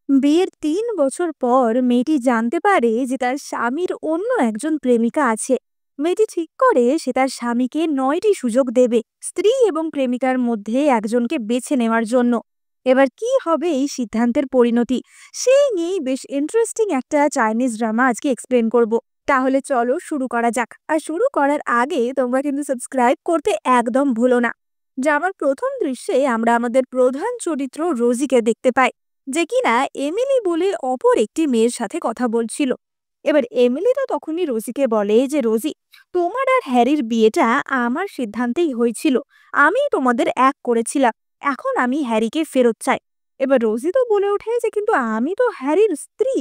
বিয়ের ৩ বছর পর মেয়েটি জানতে পারে যে তার স্বামীর অন্য একজন প্রেমিকা আছে। মেয়েটি ঠিক করে সে তার স্বামীকে ৯টি সুযোগ দেবে স্ত্রী এবং প্রেমিকার মধ্যে একজনকে বেছে নেওয়ার জন্য। এবার কি হবে এই সিদ্ধান্তের পরিণতি, সেই নিয়েই বেশ ইন্টারেস্টিং একটা চাইনিজ ড্রামা আজকে এক্সপ্লেন করব। তাহলে চলো শুরু করা যাক। আর শুরু করার আগে তোমরা কিন্তু সাবস্ক্রাইব করতে একদম ভুলো না। ড্রামার প্রথম দৃশ্যে আমরা আমাদের প্রধান চরিত্র রোজিকে দেখতে পাই, যে কিনা এমিলি বলে অপর একটি মেয়ের সাথে কথা বলছিল। এবার এমিলি তো তখনই রোজিকে বলে যে রোজি, তোমার আর হ্যারির বিয়েটা আমার সিদ্ধান্তেই হয়েছিল, আমি তোমাদের এক করেছিলাম, এখন আমি হ্যারিকে ফেরত চাই। এবার রোজি তো বলে ওঠে যে কিন্তু আমি তো হ্যারির স্ত্রী।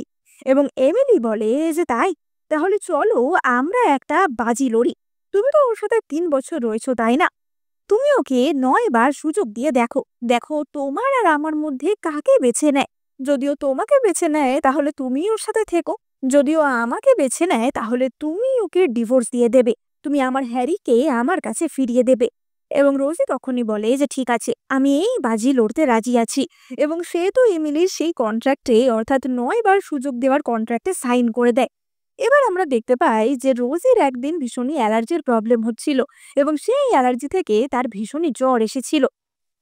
এবং এমিলি বলে যে তাই, তাহলে চলো আমরা একটা বাজি লড়ি। তুমি তো ওর সাথে 3 বছর রয়েছো, তাই না? তুমি ওকে ৯ বার সুযোগ দিয়ে দেখো, দেখো তোমার আর আমার মধ্যে কাকে বেছে নেয়। যদিও তোমাকে বেছে নেয় তাহলে তুমি ওর সাথে থেকো, যদিও আমাকে বেছে নেয় তাহলে তুমি ওকে ডিভোর্স দিয়ে দেবে, তুমি আমার হ্যারিকে আমার কাছে ফিরিয়ে দেবে। এবং রোজি তখনই বলে যে ঠিক আছে, আমি এই বাজি লড়তে রাজি আছি। এবং সে তো এমিলির সেই কন্ট্রাক্টে, অর্থাৎ ৯ বার সুযোগ দেওয়ার কন্ট্রাক্টে সাইন করে দেয়। এবার আমরা দেখতে পাই যে রোজির একদিন ভীষণই অ্যালার্জির প্রবলেম হচ্ছিল, এবং সেই অ্যালার্জি থেকে তার ভীষণই জ্বর এসেছিল।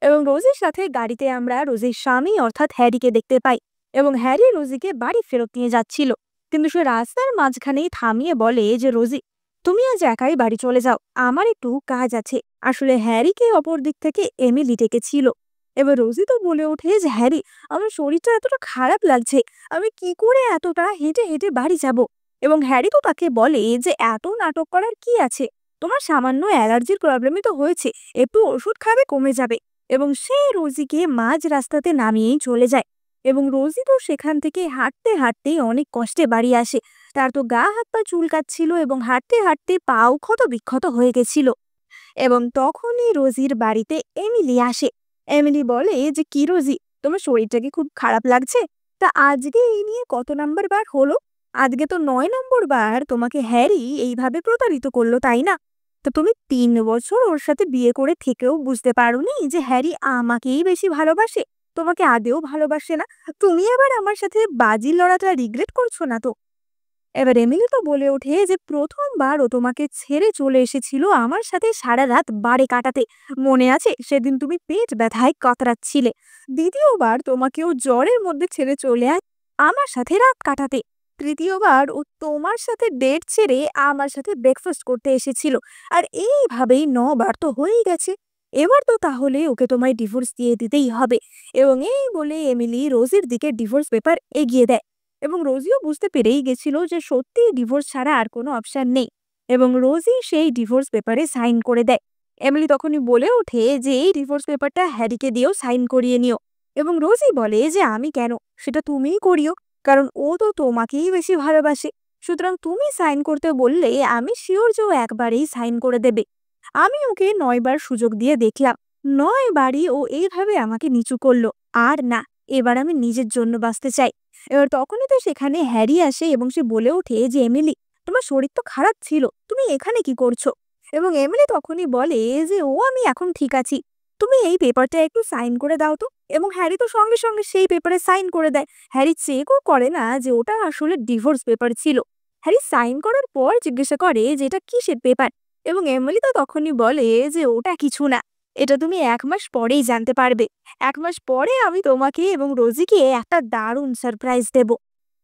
এবং রোজির সাথে গাড়িতে আমরা রোজির স্বামী অর্থাৎ হ্যারিকে দেখতে পাই। এবং হ্যারি রোজিকে বাড়ি ফেরত নিয়ে যাচ্ছিল, কিন্তু সে রাস্তার মাঝখানেই থামিয়ে বলে যে রোজি, তুমি আজ একাই বাড়ি চলে যাও, আমার একটু কাজ আছে। আসলে হ্যারিকে অপর দিক থেকে এমিলি ডেকেছিল। এবার রোজি তো বলে ওঠে যে হ্যারি, আমার শরীরটা এতটা খারাপ লাগছে, আমি কি করে এতটা হেঁটে হেঁটে বাড়ি যাব? এবং হ্যারি তো তাকে বলে যে এত নাটক করার কি আছে, তোমার সামান্য অ্যালার্জির প্রবলেমই তো হয়েছে, একটু ওষুধ খাবে কমে যাবে। এবং সে রোজিকে মাঝ রাস্তাতে নামিয়েই চলে যায়। এবং রোজি তো সেখান থেকে হাঁটতে হাঁটতে অনেক কষ্টে বাড়ি আসে। তার তো গা হাত পা চুলকাচ্ছিল এবং হাঁটতে হাঁটতে পাও ক্ষত বিক্ষত হয়ে গেছিল। এবং তখনই রোজির বাড়িতে এমিলি আসে। এমিলি বলে যে কি রোজি, তোমার শরীরটা কি খুব খারাপ লাগছে? তা আজকে এই নিয়ে কত নাম্বার বার হলো? আজকে তো ৯ নম্বর বার তোমাকে হ্যারি এইভাবে প্রতারিত করলো, তাই না? তো তুমি ৩ বছর ওর সাথে বিয়ে করে থেকেও বুঝতে পারোনি যে হ্যারি আমাকেই বেশি ভালোবাসে, তোমাকে আদেও ভালোবাসে না। তুমি আবার আমার সাথে বাজি লড়াটা রিগ্রেট করছো না তো? এবার এমিলি তো বলে ওঠে যে প্রথমবার ও তোমাকে ছেড়ে চলে এসেছিল আমার সাথে সারা রাত বাড়ি কাটাতে, মনে আছে সেদিন তুমি পেট ব্যথায় কাতরাচ্ছিলে। দ্বিতীয়বার তোমাকেও জ্বরের মধ্যে ছেড়ে চলে আয় আমার সাথে রাত কাটাতে। তৃতীয়বার ও তোমার সাথে ডেট ছেড়ে আমার সাথে ব্রেকফাস্ট করতে এসেছিল। আর এইভাবেই ৯ বার তো হয়েই গেছে। এবার তো তাহলে ওকে তোমায় ডিভোর্স দিয়ে দিতেই হবে। এবং এই বলে এমিলি রোজির দিকে ডিভোর্স পেপার এগিয়ে দেয়। এবং রোজিও বুঝতে পেরেই গেছিল যে সত্যিই ডিভোর্স ছাড়া আর কোনো অপশন নেই। এবং রোজি সেই ডিভোর্স পেপারে সাইন করে দেয়। এমিলি তখনই বলে ওঠে যে এই ডিভোর্স পেপারটা হ্যারিকে দিয়েও সাইন করিয়ে নিও। এবং রোজি বলে যে আমি কেন, সেটা তুমিই করিও, কারণ ও তো তোমাকেই বেশি ভালোবাসে। সুতরাং তুমি সাইন করতে বললে আমি শিওর যে ও একবারেই সাইন করে দেবে। আমি ওকে ৯ বার সুযোগ দিয়ে দেখলাম, ৯ বারই ও এইভাবে আমাকে নিচু করলো। আর না, এবার আমি নিজের জন্য বাঁচতে চাই। এবার তখনই তো সেখানে হ্যারি আসে এবং সে বলে ওঠে যে এমিলি, তোমার শরীর তো খারাপ ছিল, তুমি এখানে কি করছো? এবং এমিলি তখনই বলে যে ও আমি এখন ঠিক আছি, তুমি এই পেপারটা একটু সাইন করে দাও তো। এবং হ্যারি তো সঙ্গে সঙ্গে সেই পেপারে সাইন করে দেয়। হ্যারি চেকও করে না যে ওটা আসলে ডিভোর্স পেপার ছিল। হ্যারি সাইন করার পর জিজ্ঞাসা করে যে এটা কিসের পেপার। এবং এমিলি তো তখনই বলে যে ওটা কিছু না, এটা তুমি ১ মাস পরেই জানতে পারবে। ১ মাস পরে আমি তোমাকে এবং রোজিকে একটা দারুণ সারপ্রাইজ দেব।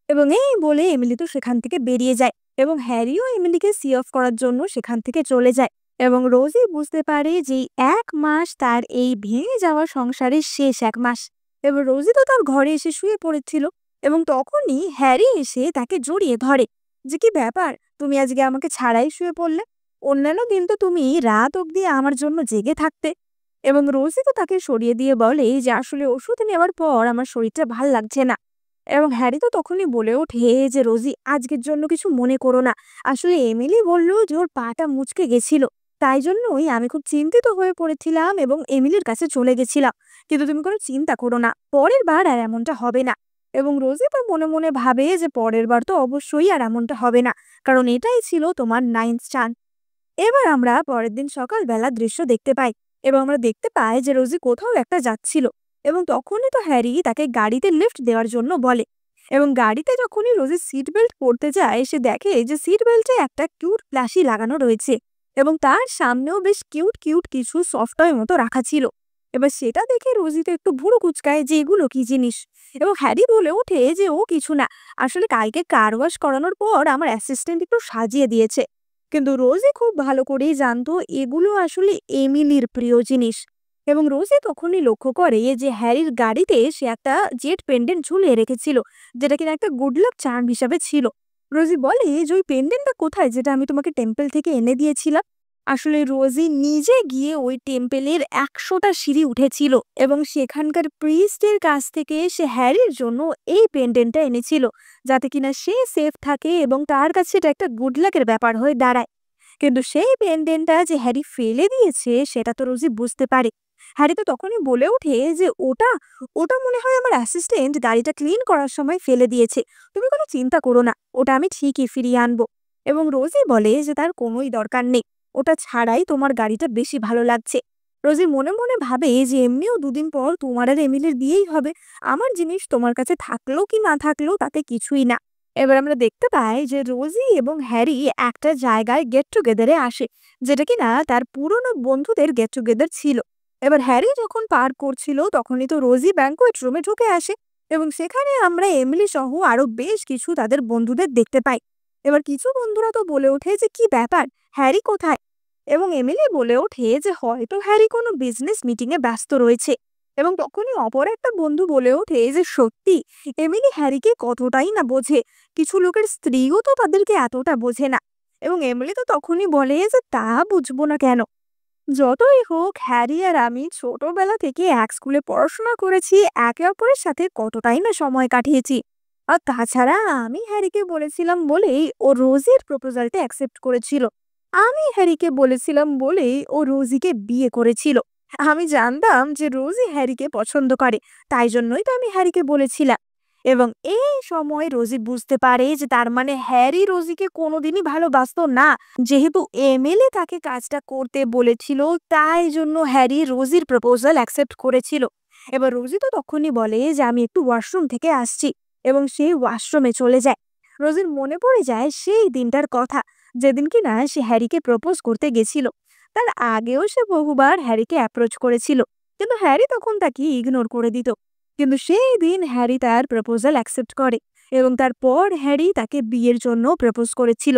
এবং এই বলে এমিলি তো সেখান থেকে বেরিয়ে যায়। এবং হ্যারিও এমিলিকে সি অফ করার জন্য সেখান থেকে চলে যায়। এবং রোজি বুঝতে পারে যে এই ১ মাস তার এই ভেঙে যাওয়া সংসারের শেষ ১ মাস। এবার রোজি তো তার ঘরে এসে শুয়ে পড়েছিল। এবং তখনই হ্যারি এসে তাকে জড়িয়ে ধরে, যে কি ব্যাপার, তুমি আজকে আমাকে ছাড়াই শুয়ে পড়লে? অন্যান্য দিন তো তুমি রাত অবধি আমার জন্য জেগে থাকতে। এবং রোজি তো তাকে সরিয়ে দিয়ে বলে যে আসলে ওষুধ নেওয়ার পর আমার শরীরটা ভাল লাগছে না। এবং হ্যারি তো তখনই বলে ওঠে যে রোজি, আজকের জন্য কিছু মনে করো না, আসলে এমিলি বলল যে ওর পাটা মুচকে গেছিল, তাই জন্যই আমি খুব চিন্তিত হয়ে পড়েছিলাম এবং এমিলির কাছে চলে গেছিলাম। কিন্তু তুমি কোনো চিন্তা করো না, পরের বার আর এমনটা হবে না। এবং রোজি তো মনে মনে ভাবে যে পরের বার তো অবশ্যই আর এমনটা হবে না, কারণ এটাই ছিল তোমার 9th চান। এবার আমরা পরের দিন সকালবেলা দৃশ্য দেখতে পাই। এবং আমরা দেখতে পাই যে রোজি কোথাও একটা যাচ্ছিল। এবং তখনই তো হ্যারি তাকে গাড়িতে লিফট দেওয়ার জন্য বলে। এবং গাড়িতে যখনই রোজি সিট বেল্ট পরতে যায়, সে দেখে যে সিট বেল্টে একটা কিউট প্লাশি লাগানো রয়েছে এবং তার সামনেও বেশ কিউট কিউট কিছু সফটওয়্যার মতো রাখা ছিল। এবার সেটা দেখে রোজি তো একটু ভুরু কুচকায় যে এগুলো কি জিনিস। এবং হ্যারি বলে ওঠে যে ও কিছু না, আসলে কালকে কার ওয়াশ করানোর পর আমার অ্যাসিস্ট্যান্ট একটু সাজিয়ে দিয়েছে। কিন্তু রোজি খুব ভালো করেই জানতো এগুলো আসলে এমিলির প্রিয় জিনিস। এবং রোজি তখনই লক্ষ্য করে যে হ্যারির গাড়িতে সে একটা জেট পেন্ডেন্ট ঝুলিয়ে রেখেছিল, যেটা কিনা একটা গুড লাক চার্ম হিসাবে ছিল। রোজি বলে যে ওই পেন্ডেন্টটা কোথায়, যেটা আমি তোমাকে টেম্পল থেকে এনে দিয়েছিলাম। আসলে রোজি নিজে গিয়ে ওই টেম্পেলের ১০০টা সিঁড়ি উঠেছিল এবং সেখানকার প্রিস্টের কাছ থেকে সে হ্যারির জন্য এই পেন্ডেন্টটা এনেছিল, যাতে কিনা সে সেফ থাকে এবং তার কাছে এটা একটা গুড লাকের ব্যাপার হয়ে দাঁড়ায়। কিন্তু সেই পেন্ডেন্টটা যে হ্যারি ফেলে দিয়েছে সেটা তো রোজি বুঝতে পারে। হ্যারি তো তখনই বলে ওঠে যে ওটা ওটা মনে হয় আমার অ্যাসিস্ট্যান্ট গাড়িটা ক্লিন করার সময় ফেলে দিয়েছে। তুমি কোনো চিন্তা করো না, ওটা আমি ঠিকই ফিরিয়ে আনবো। এবং রোজি বলে যে তার কোনোই দরকার নেই, ওটা ছাড়াই তোমার গাড়িটা বেশি ভালো লাগছে। রোজি মনে মনে ভাবে যে এমনিও দুদিন পর তোমার আর এমিলির বিয়েই হবে, আমার জিনিস তোমার কাছে থাকলেও কি না থাকলেও তাতে কিছুই না। এবার আমরা দেখতে পাই যে রোজি এবং হ্যারি একটা জায়গায় গেট টুগেদারে আসে, যেটা কিনা তার পুরনো বন্ধুদের গেট টুগেদার ছিল। এবার হ্যারি যখন পার করছিল তখনই তো রোজি ব্যাঙ্কোয়েট রুমে ঢুকে আসে এবং সেখানে আমরা এমিলি সহ আরো বেশ কিছু তাদের বন্ধুদের দেখতে পাই। এবার কিছু বন্ধুরা তো বলে ওঠে যে কি ব্যাপার, হ্যারি কোথায়? এবং এমিলি বলে ওঠে যে হয়তো হ্যারি কোনো বিজনেস মিটিং এ ব্যস্ত রয়েছে। এবং তখনই অপর একটা বন্ধু বলে ওঠে যে সত্যি, এমিলি হ্যারিকে কতটাই না বোঝে, কিছু লোকের স্ত্রীও তো তাদেরকে এতটা বোঝে না। এবং এমিলি তো তখনই বলে যে তা বুঝবো না কেন, যতই হোক হ্যারি আর আমি ছোটবেলা থেকে এক স্কুলে পড়াশোনা করেছি, একে অপরের সাথে কতটাই না সময় কাটিয়েছি। আর তাছাড়া আমি হ্যারিকে বলেছিলাম বলেই ও রোজির প্রপোজালটা অ্যাকসেপ্ট করেছিল, আমি হ্যারিকে বলেছিলাম বলেই ও রোজিকে বিয়ে করেছিল। আমি জানতাম যে রোজি হ্যারিকে পছন্দ করে, তাই জন্যই তো আমি হ্যারিকে বলেছিলাম। এবং এই সময় রোজি বুঝতে পারে যে তার মানে হ্যারি রোজিকে কোনোদিনই ভালোবাসতো না। যেহেতু এমএলএ তাকে কাজটা করতে বলেছিল, তাই জন্য হ্যারি রোজির প্রপোজাল অ্যাকসেপ্ট করেছিল। এবার রোজি তো তখনই বলে যে আমি একটু ওয়াশরুম থেকে আসছি এবং সেই ওয়াশরুমে চলে যায়। রোজির মনে পড়ে যায় সেই দিনটার কথা, যেদিন কিনা সে হ্যারিকে প্রপোজ করতে গেছিল। তার আগেও সে বহুবার হ্যারিকে অ্যাপ্রোচ করেছিল, কিন্তু হ্যারি তখন তাকে ইগনোর করে দিত। কিন্তু সেই দিন হ্যারি তার প্রপোজাল অ্যাকসেপ্ট করে এবং তারপর হ্যারি তাকে বিয়ের জন্য প্রপোজ করেছিল।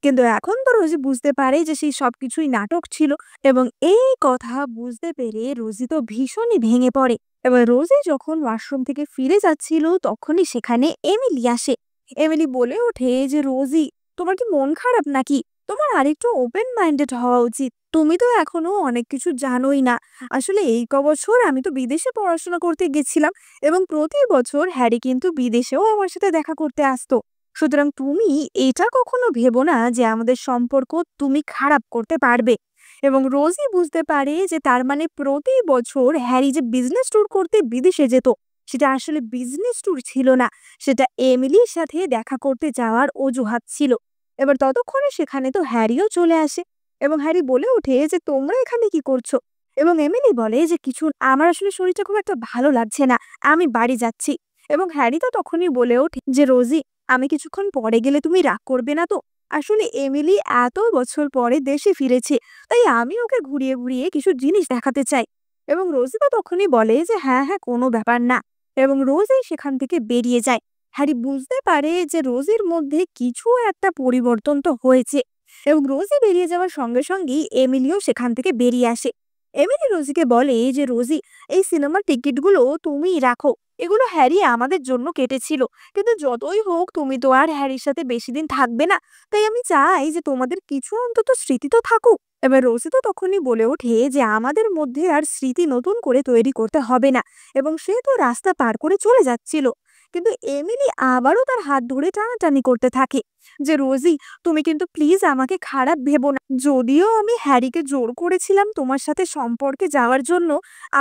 কিন্তু এখন তো রোজি বুঝতে পারে যে সেই সবকিছুই নাটক ছিল। এবং এই কথা বুঝতে পেরে রোজি তো ভীষণই ভেঙে পড়ে। এবার রোজি যখন ওয়াশরুম থেকে ফিরে যাচ্ছিল তখনই সেখানে এমিলি আসে। এমিলি বলে ওঠে যে রোজি, তোমার কি মন খারাপ নাকি? তোমার আরেকটু ওপেন মাইন্ডেড হওয়া উচিত, তুমি তো এখনো অনেক কিছু জানোই না। আসলে এই বছর আমি তো বিদেশে পড়াশোনা করতে গেছিলাম এবং প্রতি বছর হ্যারি কিন্তু বিদেশেও আমার সাথে দেখা করতে আসতো। সুতরাং তুমি এটা কখনো ভেবো না যে আমাদের সম্পর্ক তুমি খারাপ করতে পারবে। এবং রোজি বুঝতে পারে যে তার মানে প্রতি বছর হ্যারি যে বিজনেস ট্যুর করতে বিদেশে যেত, সেটা আসলে বিজনেস ট্যুর ছিল না, সেটা এমিলির সাথে দেখা করতে যাওয়ার অজুহাত ছিল। এবার ততক্ষণে সেখানে তো হ্যারিও চলে আসে এবং হ্যারি বলে ওঠে যে তোমরা এখানে কি করছো? এবং এমিলি বলে যে কিছু, আমার আসলে শরীরটা খুব একটা ভালো লাগছে না, আমি বাড়ি যাচ্ছি। এবং হ্যারি তো তখনই বলে ওঠে যে রোজি, আমি কিছুক্ষণ পরে গেলে তুমি রাগ করবে না তো? আসলে এমিলি এত বছর পরে দেশে ফিরেছে, তাই আমি ওকে ঘুরিয়ে ঘুরিয়ে কিছু জিনিস দেখাতে চাই। এবং রোজি তো তখনই বলে যে হ্যাঁ হ্যাঁ, কোনো ব্যাপার না। এবং রোজি সেখান থেকে বেরিয়ে যায়। হ্যারি বুঝতে পারে যে রোজির মধ্যে কিছু একটা পরিবর্তন তো হয়েছে। এবং রোজি বেরিয়ে যাওয়ার সঙ্গে সঙ্গেই এমিলিও সেখান থেকে বেরিয়ে আসে। এমিলি রোজিকে বলে যে রোজি, এই সিনেমার টিকিটগুলো তুমিই রাখো, এগুলো হ্যারি আমাদের জন্য কেটেছিল। কিন্তু যতই হোক তুমি তো আর হ্যারির সাথে বেশি দিন থাকবে না, তাই আমি চাই যে তোমাদের কিছু অন্তত স্মৃতি তো থাকুক। এবার রোজি তো তখনই বলে ওঠে যে আমাদের মধ্যে আর স্মৃতি নতুন করে তৈরি করতে হবে না। এবং সে তো রাস্তা পার করে চলে যাচ্ছিল, কিন্তু এমিলি আবারও তার হাত ধরে টানাটানি করতে থাকে যে রোজি, তুমি কিন্তু প্লিজ আমাকে খারাপ ভেবো না। যদিও আমি হ্যারিকে জোর করেছিলাম তোমার সাথে সম্পর্কে যাওয়ার জন্য,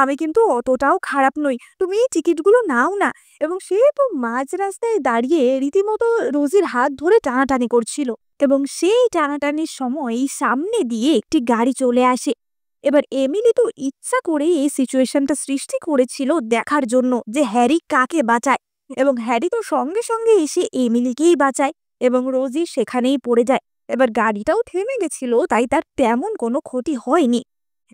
আমি কিন্তু অতটাও খারাপ নই, তুমি এই টিকিটগুলো নাও না। এবং সে তো মাঝ রাস্তায় দাঁড়িয়ে রীতিমতো রোজির হাত ধরে টানাটানি করছিল। এবং সেই টানাটানির সময় সামনে দিয়ে একটি গাড়ি চলে আসে এবার এমিলি তো ইচ্ছা করে এই সিচুয়েশনটা সৃষ্টি করেছিল দেখার জন্য যে হ্যারি কাকে বাঁচায়, এবং হ্যারি তো সঙ্গে সঙ্গে এসে এমিলিকেই বাঁচায় এবং রোজি সেখানেই পড়ে যায়। এবার গাড়িটাও থেমে গেছিল, তাই তার তেমন কোনো ক্ষতি হয়নি।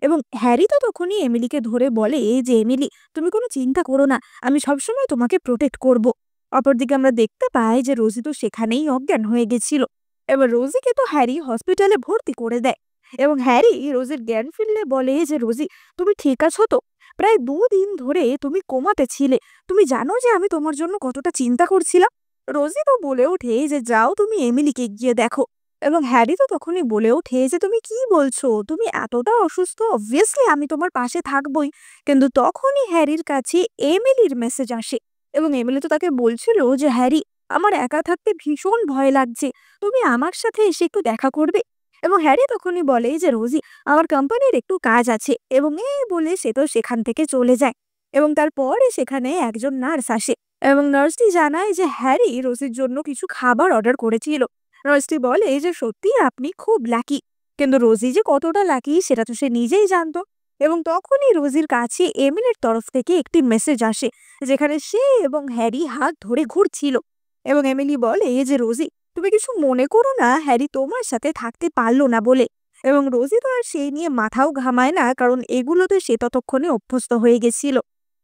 এবং হ্যারি তো তখনই এমিলিকে ধরে বলে যে এমিলি, তুমি কোনো চিন্তা করো না, আমি সবসময় তোমাকে প্রোটেক্ট করব। অপরদিকে আমরা দেখতে পাই যে রোজি তো সেখানেই অজ্ঞান হয়ে গেছিল। এবার রোজিকে তো হ্যারি হসপিটালে ভর্তি করে দেয় এবং হ্যারি রোজির জ্ঞান ফিরলে বলে যে রোজি, তুমি ঠিক আছো তো? প্রায় 2 দিন ধরে তুমি কোমাতে ছিলে, তুমি জানো যে আমি তোমার জন্য কতটা চিন্তা করছিলাম। রোজি তো বলে ওঠে যে যাও তুমি এমিলিকে গিয়ে দেখো। এবং হ্যারি তো তখনই বলে ওঠে যে তুমি কি বলছো, তুমি এতটা অসুস্থ, অবভিয়াসলি আমি তোমার পাশে থাকবই। কিন্তু তখনই হ্যারির কাছে এমিলির মেসেজ আসে এবং এমিলি তো তাকে বলছিল যে হ্যারি, আমার একা থাকতে ভীষণ ভয় লাগছে, তুমি আমার সাথে এসে একটু দেখা করবে? এবং হ্যারি তখনই বলে যে রোজি, আমার কোম্পানির একটু কাজ আছে, এবং এই বলে সে তো সেখান থেকে চলে যায়। এবং তারপরে সেখানে একজন নার্স আসে এবং নার্সটি জানায় যে হ্যারি রোজির জন্য কিছু খাবার অর্ডার করেছিল। নার্সটি বলে যে সত্যি আপনি খুব লাকি, কিন্তু রোজি যে কতটা লাকি সেটা তো সে নিজেই জানতো। এবং তখনই রোজির কাছে এমিলের তরফ থেকে একটি মেসেজ আসে যেখানে সে এবং হ্যারি হাত ধরে ঘুরছিল। এবং এমিলি বলে যে রোজি, তুমি কিছু মনে করো না, হ্যারি তোমার সাথে থাকতে পারলো না বলে। এবং রোজি তো আর সেই নিয়ে মাথাও ঘামায় না, কারণ এগুলোতে সে ততক্ষণে অভ্যস্ত হয়ে গেছিল।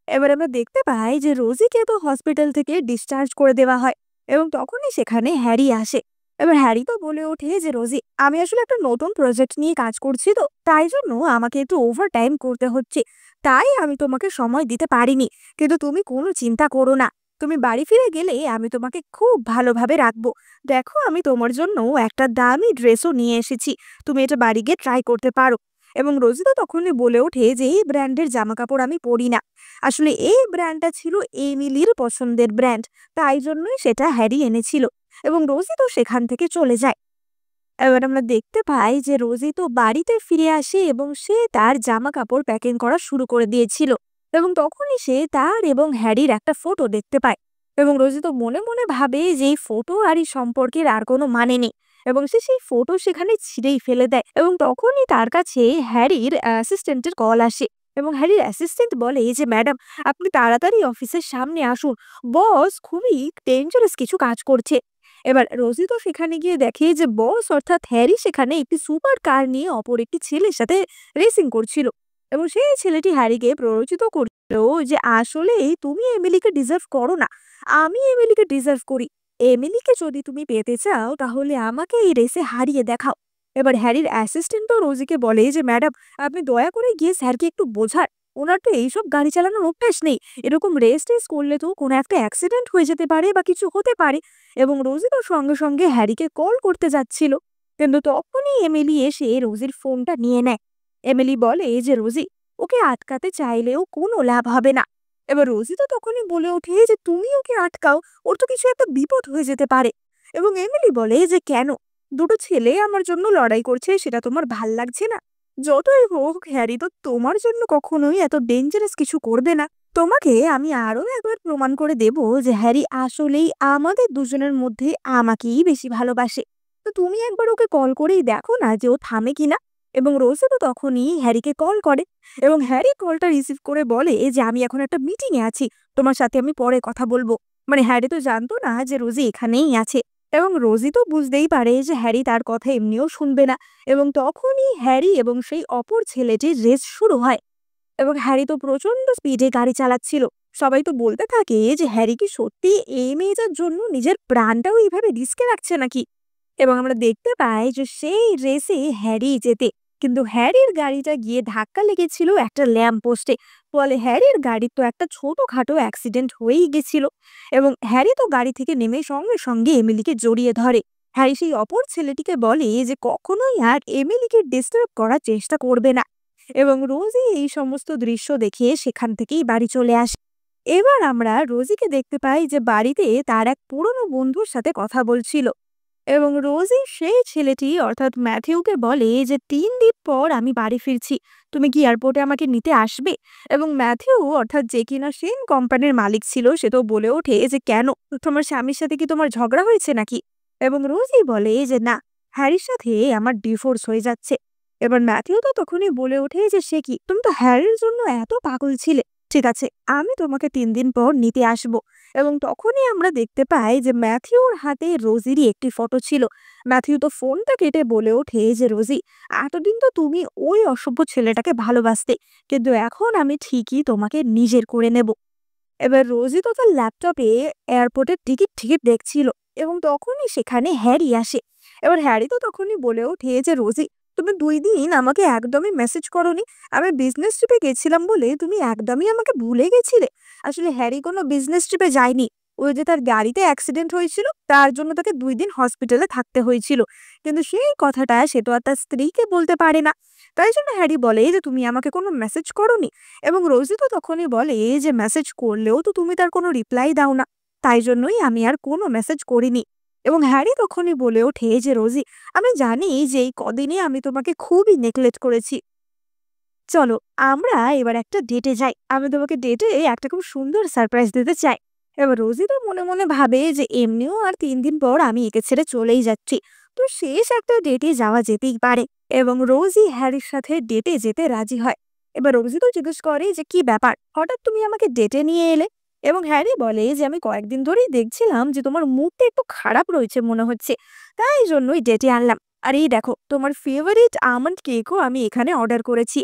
এবার আমরা দেখতে পাই যে রোজিকে তো হসপিটাল থেকে ডিসচার্জ করে দেওয়া হয় এবং তখনই সেখানে হ্যারি আসে। এবার হ্যারি তো বলে ওঠে যে রোজি, আমি আসলে একটা নতুন প্রজেক্ট নিয়ে কাজ করছি, তো তাই জন্য আমাকে একটু ওভার টাইম করতে হচ্ছে, তাই আমি তোমাকে সময় দিতে পারিনি। কিন্তু তুমি কোনো চিন্তা করো না, তুমি বাড়ি ফিরে গেলে আমি তোমাকে খুব ভালোভাবে রাখবো। দেখো, আমি তোমার জন্য একটা দামি ড্রেসও নিয়ে এসেছি, তুমি এটা বাড়ি গিয়ে ট্রাই করতে পারো। এবং রোজি তো তখনই বলে ওঠে যে এই ব্র্যান্ডের জামা কাপড় আমি পরি না, আসলে এই ব্র্যান্ডটা ছিল এমিলির পছন্দের ব্র্যান্ড, তাই জন্যই সেটা হ্যারি এনেছিল। এবং রোজি তো সেখান থেকে চলে যায়। এবার আমরা দেখতে পাই যে রোজি তো বাড়িতে ফিরে আসে এবং সে তার জামা কাপড় প্যাকিং করা শুরু করে দিয়েছিল। এবং তখনই সে তার এবং হ্যারির একটা ফটো দেখতে পায় এবং রোজি তো মনে মনে ভাবে যে এই ফটো আর এই সম্পর্কের আর কোনো মানে নেই, এবং সে সেই ফটো সেখানে ছিঁড়েই ফেলে দেয়। এবং তখনই তার কাছে হ্যারির অ্যাসিস্ট্যান্টের কল আসে এবং হ্যারির অ্যাসিস্ট্যান্ট বলে যে ম্যাডাম, আপনি তাড়াতাড়ি অফিসের সামনে আসুন, বস খুবই ডেঞ্জারাস কিছু কাজ করছে। এবার রোজি তো সেখানে গিয়ে দেখে যে বস অর্থাৎ হ্যারি সেখানে একটি সুপার কার নিয়ে অপর একটি ছেলের সাথে রেসিং করছিল এবং সেই ছেলেটি হ্যারিকে প্ররোচিত করছিল যে আসলে তুমি এমিলিকে ডিজার্ভ করো না, আমি এমিলিকে ডিজার্ভ করি। এমিলিকে যদি তুমি পেতে চাও তাহলে আমাকে এই রেসে হারিয়ে দেখাও। এবার হ্যারির অ্যাসিস্ট্যান্ট তো রোজিকে বলে যে ম্যাডাম, আপনি দয়া করে গিয়ে স্যারকে একটু বোঝান, ওনার তো এইসব গাড়ি চালানোর অভ্যাস নেই, এরকম রেস টেস করলে তো কোনো একটা অ্যাক্সিডেন্ট হয়ে যেতে পারে বা কিছু হতে পারে। এবং রোজি তো সঙ্গে সঙ্গে হ্যারিকে কল করতে যাচ্ছিল, কিন্তু তখনই এমিলি এসে রোজির ফোনটা নিয়ে নেয়। এমিলি বলে যে রোজি, ওকে আটকাতে চাইলেও কোনো লাভ হবে না। এবার রোজি তো তখনই বলে ওঠে যে তুমি ওকে আটকাও, ওর তো কিছু একটা বিপদ হয়ে যেতে পারে। এবং এমিলি বলে যে কেন, দুটো ছেলে আমার জন্য লড়াই করছে, সেটা তোমার ভাল লাগছে না? যতই হোক হ্যারি তো তোমার জন্য কখনোই এত ডেঞ্জারাস কিছু করবে না। তোমাকে আমি আরো একবার প্রমাণ করে দেব যে হ্যারি আসলেই আমাদের দুজনের মধ্যে আমাকেই বেশি ভালোবাসে। তো তুমি একবার ওকে কল করেই দেখো না যে ও থামে কিনা। এবং রোজে তো তখনই হ্যারিকে কল করে এবং হ্যারি কলটা রিসিভ করে বলে যে আমি এখন একটা মিটিং এ আছি, তোমার সাথে আমি পরে কথা বলবো। মানে হ্যারি তো জানতো না যে রোজি এখানেই আছে, এবং রোজি তো বুঝতেই পারে যে হ্যারি তার কথা এমনিও শুনবে না। এবং তখনই হ্যারি এবং সেই অপর ছেলেটির রেস শুরু হয় এবং হ্যারি তো প্রচন্ড স্পিডে গাড়ি চালাচ্ছিল। সবাই তো বলতে থাকে যে হ্যারি কি সত্যি এই মেয়েটার জন্য নিজের প্রাণটাও এইভাবে রিস্কে রাখছে নাকি। এবং আমরা দেখতে পাই যে সেই রেসে হ্যারি জেতে, কিন্তু হ্যারির গাড়িটা গিয়ে ধাক্কা লেগেছিল একটা ল্যাম্প পোস্টে। ফলে হ্যারির গাড়ির তো একটা ছোটখাটো অ্যাক্সিডেন্ট হয়েই গেছিল। এবং হ্যারি তো গাড়ি থেকে নেমে সঙ্গে সঙ্গে এমিলিকে জড়িয়ে ধরে। হ্যারি সেই অপর ছেলেটিকে বলে যে কখনোই আর এমিলিকে ডিস্টার্ব করার চেষ্টা করবে না। এবং রোজি এই সমস্ত দৃশ্য দেখে সেখান থেকেই বাড়ি চলে আসে। এবার আমরা রোজিকে দেখতে পাই যে বাড়িতে তার এক পুরনো বন্ধুর সাথে কথা বলছিল এবং রোজি সেই ছেলেটি অর্থাৎ ম্যাথিউকে বলে যে 3 দিন পর আমি বাড়ি ফিরছি, তুমি কি এয়ারপোর্টে আমাকে নিতে আসবে? এবং ম্যাথিউ অর্থাৎ যে কিনা সেন কোম্পানির মালিক ছিল সে তো বলে ওঠে যে কেন, তোমার স্বামীর সাথে কি তোমার ঝগড়া হয়েছে নাকি? এবং রোজি বলে যে না, হ্যারির সাথে আমার ডিভোর্স হয়ে যাচ্ছে। এবার ম্যাথিউ তো তখনই বলে ওঠে যে সে কি, তুমি তো হ্যারির জন্য এত পাগল ছিলে। ঠিক আছে, আমি তোমাকে 3 দিন পর নিতে আসব। এবং তখনই আমরা দেখতে পাই যে ম্যাথিউর হাতে রোজিরই একটি ফটো ছিল। ম্যাথিউ তো ফোনটা কেটে বলে ওঠে যে রোজি, এতদিন তো তুমি ওই অসভ্য ছেলেটাকে ভালোবাসতে, কিন্তু এখন আমি ঠিকই তোমাকে নিজের করে নেব। এবার রোজি তো তার ল্যাপটপে এয়ারপোর্টের টিকিট টিকিট দেখছিল, এবং তখনই সেখানে হ্যারি আসে। এবার হ্যারি তো তখনই বলে ওঠে যে রোজি, তুমি 2 দিন আমাকে একদমই মেসেজ করোনি। আমি বিজনেস ট্রিপে গেছিলাম বলে তুমি একদমই আমাকে ভুলে গেছিলে। আসলে হ্যারি কোনো বিজনেস ট্রিপে যায়নি। ওই যে তার গাড়িতে অ্যাক্সিডেন্ট হয়েছিল, তার জন্য তাকে 2 দিন হসপিটালে থাকতে হয়েছিল। কিন্তু সেই কথাটা সে তো আর তার স্ত্রীকে বলতে পারে না। তাই জন্য হ্যারি বলে যে তুমি আমাকে কোনো মেসেজ করোনি। এবং রোজি তো তখনই বলে যে মেসেজ করলেও তো তুমি তার কোনো রিপ্লাই দাও না, তাই জন্যই আমি আর কোনো মেসেজ করিনি। এবং হ্যারি তখনই বলে ওঠে যে রোজি, আমি জানি যে এই কদিনে আমি তোমাকে খুবই নেগলেক্ট করেছি। চলো আমরা এবার একটা ডেটে যাই, আমি তোমাকে ডেটে একটা খুব সুন্দর সারপ্রাইজ দিতে চাই। এবার রোজি তো মনে মনে ভাবে যে এমনিও আর 3 দিন পর আমি একে ছেড়ে চলেই যাচ্ছি, তো শেষ একটা ডেটে যাওয়া যেতেই পারে। এবং রোজি হ্যারির সাথে ডেটে যেতে রাজি হয়। এবার রোজি তো জিজ্ঞেস করে যে কি ব্যাপার, হঠাৎ তুমি আমাকে ডেটে নিয়ে এলে। এবং হ্যারি বলে যে আমি কয়েকদিন ধরেই দেখছিলাম যে তোমার মুডটা একটু খারাপ রয়েছে মনে হচ্ছে, তাই জন্যই ডেটে আনলাম। আর এই দেখো, তোমার ফেভারিট আমন্ড কেকও আমি এখানে অর্ডার করেছি।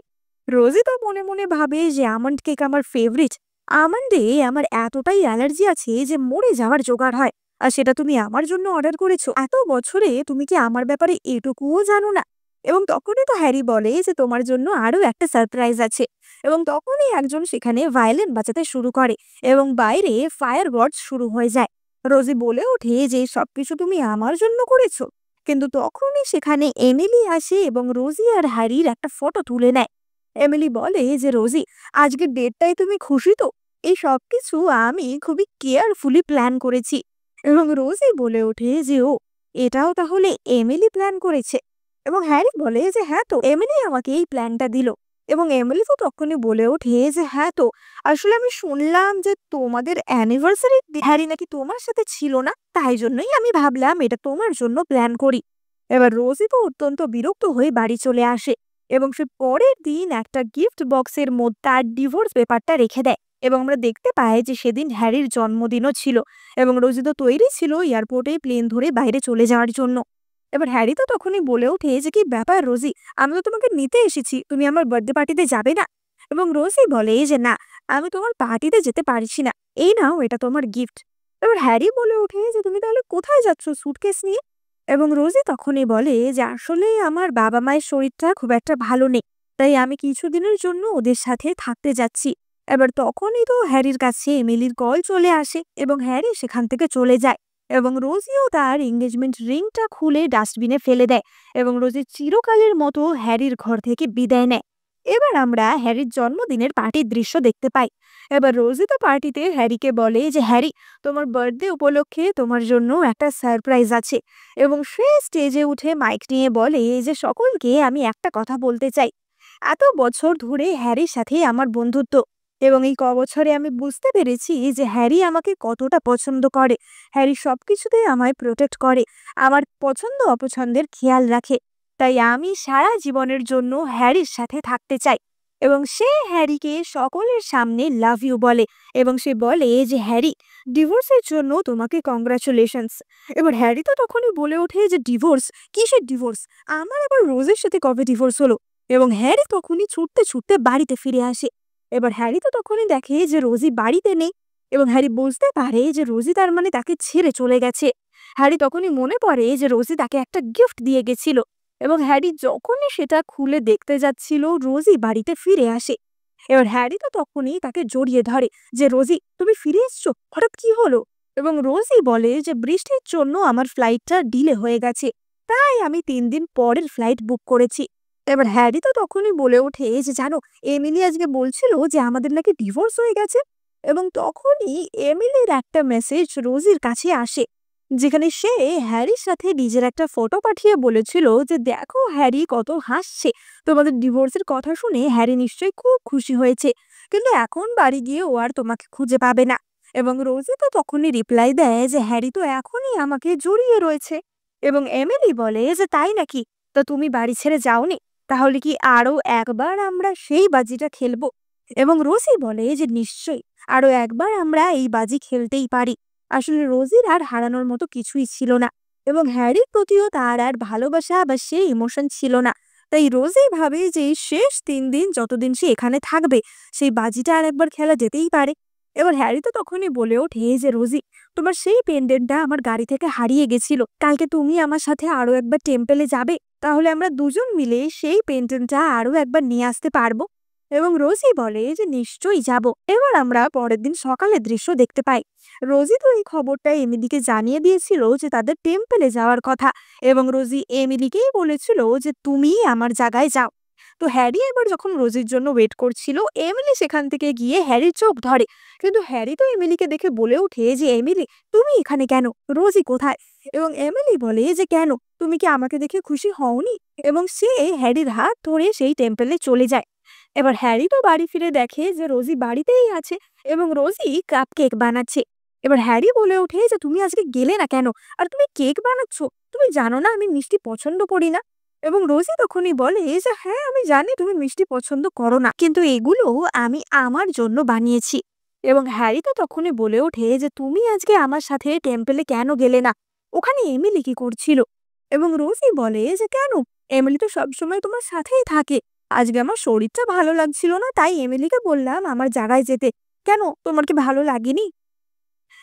রোজি তো মনে মনে ভাবে যে আমন্ড কেক আমার ফেভারিট। আমন্ডে আমার এতটাই অ্যালার্জি আছে যে মরে যাওয়ার জোগাড় হয়। আর সেটা তুমি আমার জন্য অর্ডার করেছো, এত বছরে তুমি কি আমার ব্যাপারে এটুকুও জানো না? এবং তখনই তো হ্যারি বলে যে তোমার জন্য আরো একটা সারপ্রাইজ আছে। এবং তখনই একজন সেখানে ভায়োলিন বাজাতে শুরু করে, এবং বাইরে ফায়ার ওয়ার্কস শুরু হয়ে যায়। রোজি বলে ওঠে যে সবকিছু তুমি আমার জন্য করেছো। কিন্তু তখনই সেখানে এমিলি আসে এবং রোজি আর হ্যারির একটা ফটো তুলে নেয়। এমিলি বলে যে রোজি, আজকের ডেটটাই তুমি খুশি তো? এই সবকিছু আমি খুবই কেয়ারফুলি প্ল্যান করেছি। এবং রোজি বলে ওঠে যে ও, এটাও তাহলে এমিলি প্ল্যান করেছে। এবং হ্যারি বলে যে হ্যাঁ, তো এমিলি আমাকে এই প্ল্যানটা দিল। এবং এমিলি তো তখনই বলে ওঠে যে হ্যাঁ, তো আসলে আমি শুনলাম যে তোমাদের অ্যানিভার্সারি হ্যারি নাকি তোমার সাথে ছিল না, তাই জন্যই আমি ভাবলাম এটা তোমার জন্য প্ল্যান করি। এবার রোজি তো অত্যন্ত বিরক্ত হয়ে বাড়ি চলে আসে, এবং সে পরের দিন একটা গিফট বক্সের মধ্যে তার ডিভোর্স পেপারটা রেখে দেয়। এবং আমরা দেখতে পাই যে সেদিন হ্যারির জন্মদিনও ছিল, এবং রোজি তো তৈরি ছিল এয়ারপোর্টে প্লেন ধরে বাইরে চলে যাওয়ার জন্য। এবার হ্যারি তো তখনই বলে ওঠে যে কি ব্যাপার রোজি, আমি তো তোমাকে নিতে এসেছি, তুমি আমার বার্থডে পার্টিতে যাবে না? এবং রোজি বলে যে না, আমি তোমার পার্টিতে যেতে পারছি না, এই নাও এটা তোমার গিফট। এবার হ্যারি বলে ওঠে যে তুমি তাহলে কোথায় যাচ্ছ সুটকেস নিয়ে? এবং রোজি তখনই বলে যে আসলে আমার বাবা মায়ের শরীরটা খুব একটা ভালো নেই, তাই আমি কিছুদিনের জন্য ওদের সাথে থাকতে যাচ্ছি। এবার তখনই তো হ্যারির কাছে এমিলির কল চলে আসে, এবং হ্যারি সেখান থেকে চলে যায়। এবং রোজিও তার এঙ্গেজমেন্ট রিংটা খুলে ডাস্টবিনে ফেলে দেয়, এবং রোজি চিরকালের মতো হ্যারির ঘর থেকে বিদায় নেয়। এবার আমরা হ্যারির জন্মদিনের পার্টির দৃশ্য দেখতে পাই। এবার রোজি তো পার্টিতে হ্যারিকে বলে যে হ্যারি, তোমার বার্থডে উপলক্ষে তোমার জন্য একটা সারপ্রাইজ আছে। এবং সে স্টেজে উঠে মাইক নিয়ে বলে যে সকলকে আমি একটা কথা বলতে চাই। এত বছর ধরে হ্যারির সাথে আমার বন্ধুত্ব, এবং এই বছরে আমি বুঝতে পেরেছি যে হ্যারি আমাকে কতটা পছন্দ করে। হ্যারি সবকিছুতে আমায় প্রোটেক্ট করে, আমার পছন্দ অপছন্দের খেয়াল রাখে। তাই আমি সারা জীবনের জন্য হ্যারির সাথে থাকতে চাই। এবং সে হ্যারিকে সকলের সামনে লাভ ইউ বলে, এবং সে বলে যে হ্যারি, ডিভোর্সের জন্য তোমাকে কংগ্রাচুলেশনস। এবার হ্যারি তো তখনই বলে ওঠে যে ডিভোর্স? কিসের ডিভোর্স? আমার আবার রোজের সাথে কবে ডিভোর্স হলো? এবং হ্যারি তখনই ছুটতে ছুটতে বাড়িতে ফিরে আসে। এবার হ্যারি তো তখনই দেখে যে রোজি বাড়িতে নেই, এবং হ্যারি বুঝতে পারে যে রোজি তার মানে তাকে ছেড়ে চলে গেছে। হ্যারি তখনই মনে পড়ে যে রোজি তাকে একটা গিফট দিয়ে গেছিল, এবং হ্যারি যখনই সেটা খুলে দেখতে যাচ্ছিল রোজি বাড়িতে ফিরে আসে। এবার হ্যারি তো তখনই তাকে জড়িয়ে ধরে যে রোজি, তুমি ফিরে এসছো, হঠাৎ কি হলো? এবং রোজি বলে যে বৃষ্টির জন্য আমার ফ্লাইটটা ডিলে হয়ে গেছে, তাই আমি 3 দিন পরের ফ্লাইট বুক করেছি। এবার হ্যারি তো তখনই বলে ওঠে যে জানো, এমিলি আজকে বলছিল যে আমাদের নাকি ডিভোর্স হয়ে গেছে। এবং তখনই এমিলির একটা মেসেজ রোজির কাছে আসে, যেখানে সে হ্যারির সাথে নিজের একটা ফটো পাঠিয়ে বলেছিল যে দেখো হ্যারি কত হাসছে, তোমাদের ডিভোর্সের কথা শুনে হ্যারি নিশ্চয়ই খুব খুশি হয়েছে, কিন্তু এখন বাড়ি গিয়ে ও আর তোমাকে খুঁজে পাবে না। এবং রোজি তো তখনই রিপ্লাই দেয় যে হ্যারি তো এখনই আমাকে জড়িয়ে রয়েছে। এবং এমিলি বলে যে তাই নাকি, তা তুমি বাড়ি ছেড়ে যাওনি? তাহলে কি আরো একবার আমরা সেই বাজিটা খেলবো? এবং রোজি বলে যে নিশ্চয়ই, আরো একবার আমরা এই বাজি খেলতেই পারি। আসলে রোজির আর হারানোর মতো কিছুই ছিল না, এবং হ্যারির প্রতিও তার আর ভালোবাসা বা সেই ইমোশন ছিল না। তাই রোজি ভাবে যে এই শেষ 3 দিন যতদিন সে এখানে থাকবে, সেই বাজিটা আর একবার খেলা যেতেই পারে। এবার হ্যারি তো তখনই বলে ওঠে যে রোজি, তোমার সেই পেন্ডেন্টটা আমার গাড়ি থেকে হারিয়ে গেছিল। কালকে তুমি আমার সাথে আরো একবার টেম্পেলে যাবে, তাহলে আমরা দুজন মিলে সেই পেন্ডেন্টটা আরো একবার নিয়ে আসতে পারবো। এবং রোজি বলে যে নিশ্চয়ই যাব। এবার আমরা পরের দিন সকালের দৃশ্য দেখতে পাই। রোজি তো এই খবরটা এমিলিকে জানিয়ে দিয়েছিল যে তাদের টেম্পেলে যাওয়ার কথা, এবং রোজি এমিলিকেই বলেছিল যে তুমি আমার জায়গায় যাও। তো হ্যারি এবার যখন রোজির জন্য ওয়েট করছিল, এমিলি সেখান থেকে গিয়ে হ্যারির চোখ ধরে। কিন্তু হ্যারি তো এমিলিকে দেখে বলে ওঠে যে এমিলি, তুমি এখানে কেন? রোজি কোথায়? এবং এমিলি বলে যে কেন, তুমি কি আমাকে দেখে খুশি হওনি? এবং সে হ্যারির হাত ধরে সেই টেম্পেলে চলে যায়। এবার হ্যারি তো বাড়ি ফিরে দেখে যে রোজি বাড়িতেই আছে, এবং রোজি কাপ কেক বানাচ্ছে। এবার হ্যারি বলে ওঠে যে তুমি আজকে গেলে না কেন? আর তুমি কেক বানাচ্ছ? তুমি জানো না আমি মিষ্টি পছন্দ করি না? এবং রোজি তখনই বলে যে হ্যাঁ, আমি জানি তুমি মিষ্টি পছন্দ করো না, কিন্তু এগুলো আমি আমার জন্য বানিয়েছি। এবং হ্যারি তো তখনই বলে ওঠে যে তুমি আজকে আমার সাথে টেম্পেলে কেন গেলে না? ওখানে এমিলি কি করছিল? এবং রোজি বলে যে কেন, এমিলি তো সবসময় তোমার সাথেই থাকে। আজকে আমার শরীরটা ভালো লাগছিল না, তাই এমিলিকে বললাম আমার জায়গায় যেতে। কেন, তোমার কি ভালো লাগেনি?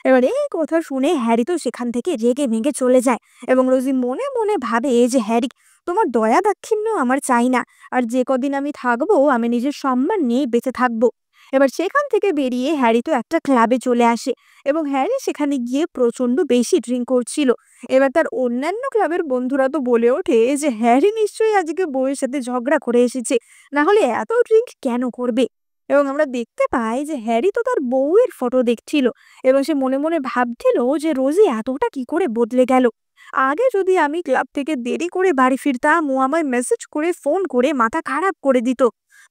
এবার এই কথা শুনে হ্যারি তো সেখান থেকে রেগে ভেঙে চলে যায়। এবং রোজি মনে মনে ভাবে যে হ্যারি, তোমার দয়া দাক্ষিণ্য আমার চাই না। আর যে কদিন আমি থাকবো, আমি নিজের সম্মান নিয়ে বেঁচে থাকবো। এবার সেখান থেকে বেরিয়ে হ্যারি তো একটা ক্লাবে চলে আসে, এবং হ্যারি সেখানে গিয়ে প্রচন্ড বেশি ড্রিঙ্ক করছিল। এবার তার অন্যান্য ক্লাবের বন্ধুরা তো বলে ওঠে যে হ্যারি নিশ্চয়ই আজকে বউয়ের সাথে ঝগড়া করে এসেছে, না হলে এত ড্রিঙ্ক কেন করবে। এবং আমরা দেখতে পাই যে হ্যারি তো তার বউয়ের ফটো দেখছিল, এবং সে মনে মনে ভাবছিল যে রোজি এতটা কি করে বদলে গেল। আগে যদি আমি ক্লাব থেকে দেরি করে বাড়ি ফিরতাম, ও আমায় মেসেজ করে ফোন করে মাথা খারাপ করে দিত।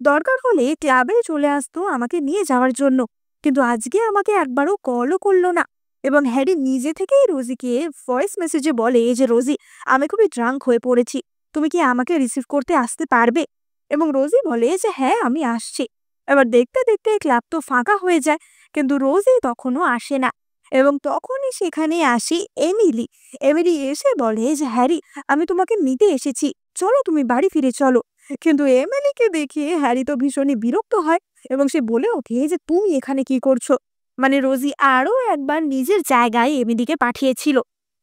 দরকার হলে ক্লাবে চলে আসতো আমাকে নিয়ে যাওয়ার জন্য, কিন্তু আজকে আমাকে একবারও কলও করলো না। এবং হ্যারি নিজে থেকেই রোজিকে ভয়েস মেসেজে বলে যে রোজি, আমি খুবই ড্রাঙ্ক হয়ে পড়েছি, তুমি কি আমাকে রিসিভ করতে আসতে পারবে? এবং রোজি বলে যে হ্যাঁ, আমি আসছি। এবার দেখতে দেখতে ক্লাব তো ফাঁকা হয়ে যায়, কিন্তু রোজি তখনও আসে না। এবং তখনই সেখানে আসি এমিলি। এমিলি এসে বলে যে হ্যারি, আমি তোমাকে নিতে এসেছি, চলো তুমি বাড়ি ফিরে চলো। কিন্তু এমিলিকে দেখে হ্যারি তো ভীষণই বিরক্ত হয়, এবং সে বলে ওঠে যে তুমি এখানে কি করছো? মানে রোজি আরো একবার নিজের জায়গায় এমিলিকে পাঠিয়েছিল।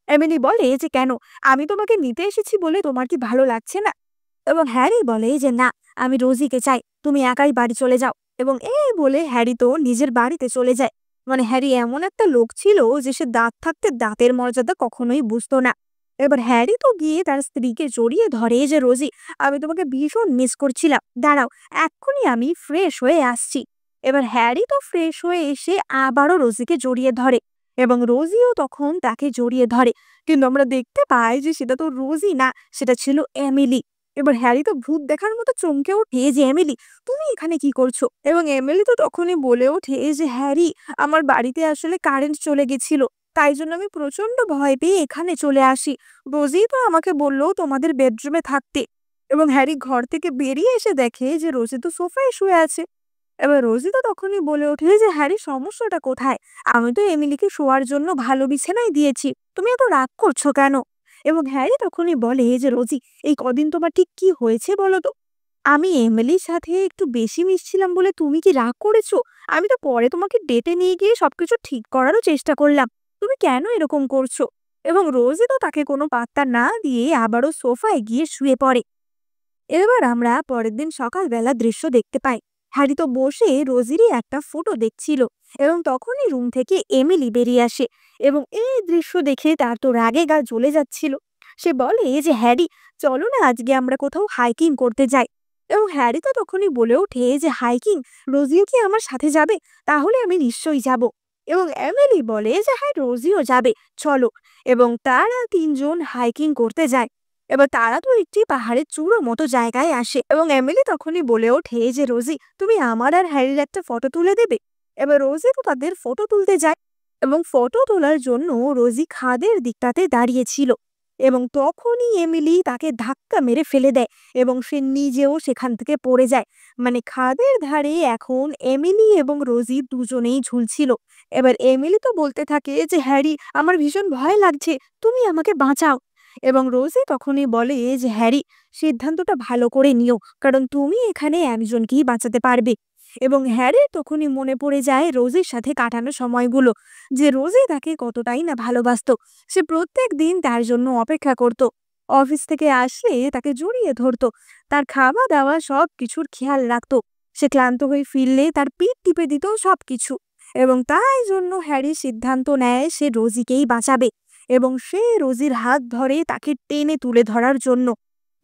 এমিলি বলে যে কেন, আমি তোমাকে নিতে এসেছি বলে তোমার কি ভালো লাগছে না? এবং হ্যারি বলে যে না, আমি রোজিকে চাই, তুমি একাই বাড়ি চলে যাও। এবং এই বলে হ্যারি তো নিজের বাড়িতে চলে যায়। মানে হ্যারি এমন একটা লোক ছিল যে সে দাঁত থাকতে দাঁতের মর্যাদা কখনোই বুঝতো না। এবার হ্যারি তো গিয়ে তার স্ত্রীকে জড়িয়ে ধরে যে রোজি, আমি তোমাকে ভীষণ মিস করছিলাম, দাঁড়াও, এক্ষুনি আমি ফ্রেশ হয়ে আসছি। এবার হ্যারি তো ফ্রেশ হয়ে এসে আবারও রোজিকে জড়িয়ে ধরে, এবং রোজিও তখন তাকে জড়িয়ে ধরে। কিন্তু আমরা দেখতে পাই যে সেটা তো রোজি না, সেটা ছিল এমিলি। এবার হ্যারি তো ভূত দেখার মতো চমকে ওঠে যে এমিলি, তুমি এখানে কি করছো? এবং এমিলি তো তখনই বলে ওঠে যে হ্যারি, আমার বাড়িতে আসলে কারেন্ট চলে গেছিল, তাই জন্য আমি প্রচন্ড ভয় পেয়ে এখানে চলে আসি। রোজি তো আমাকে বললো তোমাদের বেডরুমে থাকতে। এবং হ্যারি ঘর থেকে বেরিয়ে এসে দেখে যে রোজি তো সোফায় শুয়ে আছে। এবার রোজি তো তখনই বলে ওঠে যে হ্যারি, সমস্যাটা কোথায়? আমি তো এমিলিকে শোয়ার জন্য ভালো বিছানায় দিয়েছি, তুমি এত রাগ করছো কেন? এবং হ্যারি তখনই বলে যে রোজি, এই কদিন তোমার ঠিক কি হয়েছে বলো তো? আমি এমিলির সাথে একটু বেশি মিশছিলাম বলে তুমি কি রাগ করেছো? আমি তো পরে তোমাকে ডেটে নিয়ে গিয়ে সবকিছু ঠিক করারও চেষ্টা করলাম, তুমি কেন এরকম করছো? এবং রোজি তো তাকে কোনো পাত্তা না দিয়ে আবারও সোফায় গিয়ে শুয়ে পড়ে। এবার আমরা পরের দিন সকালবেলা দৃশ্য দেখতে পাই। হ্যারি তো বসে রোজিরই একটা ফটো দেখছিল, এবং তখনই রুম থেকে এমিলি বেরিয়ে আসে। এবং এই দৃশ্য দেখে তার তো রাগে গা জ্বলে যাচ্ছিল। সে বলে যে হ্যারি, চলো না আজকে আমরা কোথাও হাইকিং করতে যাই। এবং হ্যারি তো তখনই বলে ওঠে যে হাইকিং, রোজিও কি আমার সাথে যাবে? তাহলে আমি নিশ্চয়ই যাব। এবং এমিলি বলে যে হ্যাঁ, রোজিও যাবে, চলো। এবং তারা তিনজন হাইকিং করতে যায়। এবার তারা তো একটি পাহাড়ের চূড়ো মতো জায়গায় আসে, এবং এমিলি তখনই বলে ওঠে যে রোজি, তুমি আমার আর হ্যারির একটা ফটো তুলে দেবে? এবার রোজি তো তাদের ফটো তুলতে যায়, এবং ফটো তোলার জন্য রোজি খাদের দিকটাতে দাঁড়িয়েছিল। এবং তখনই এমিলি তাকে ধাক্কা মেরে ফেলে দেয় এবং সে নিজেও সেখান থেকে পড়ে যায়। মানে খাদের ধারে এখন এমিলি এবং রোজি দুজনেই ঝুলছিল। এবার এমিলি তো বলতে থাকে যে, হ্যারি, আমার ভীষণ ভয় লাগছে, তুমি আমাকে বাঁচাও। এবং রোজি তখনই বলে যে, হ্যারি, সিদ্ধান্তটা ভালো করে নিও, কারণ তুমি এখানে একজনকেই বাঁচাতে পারবে। এবং হ্যারির তখনই মনে পড়ে যায় রোজির সাথে কাটানো সময়গুলো, যে রোজি তাকে কতটাই না ভালোবাসতো। সে প্রত্যেক দিন তার জন্য অপেক্ষা করত, অফিস থেকে আসলে তাকে জড়িয়ে ধরতো, তার খাওয়া দাওয়া সব কিছুর খেয়াল রাখতো, সে ক্লান্ত হয়ে ফিরলে তার পিঠ টিপে দিত সবকিছু। এবং তাই জন্য হ্যারি সিদ্ধান্ত নেয় সে রোজিকেই বাঁচাবে এবং সে রোজির হাত ধরে তাকে টেনে তুলে ধরার জন্য।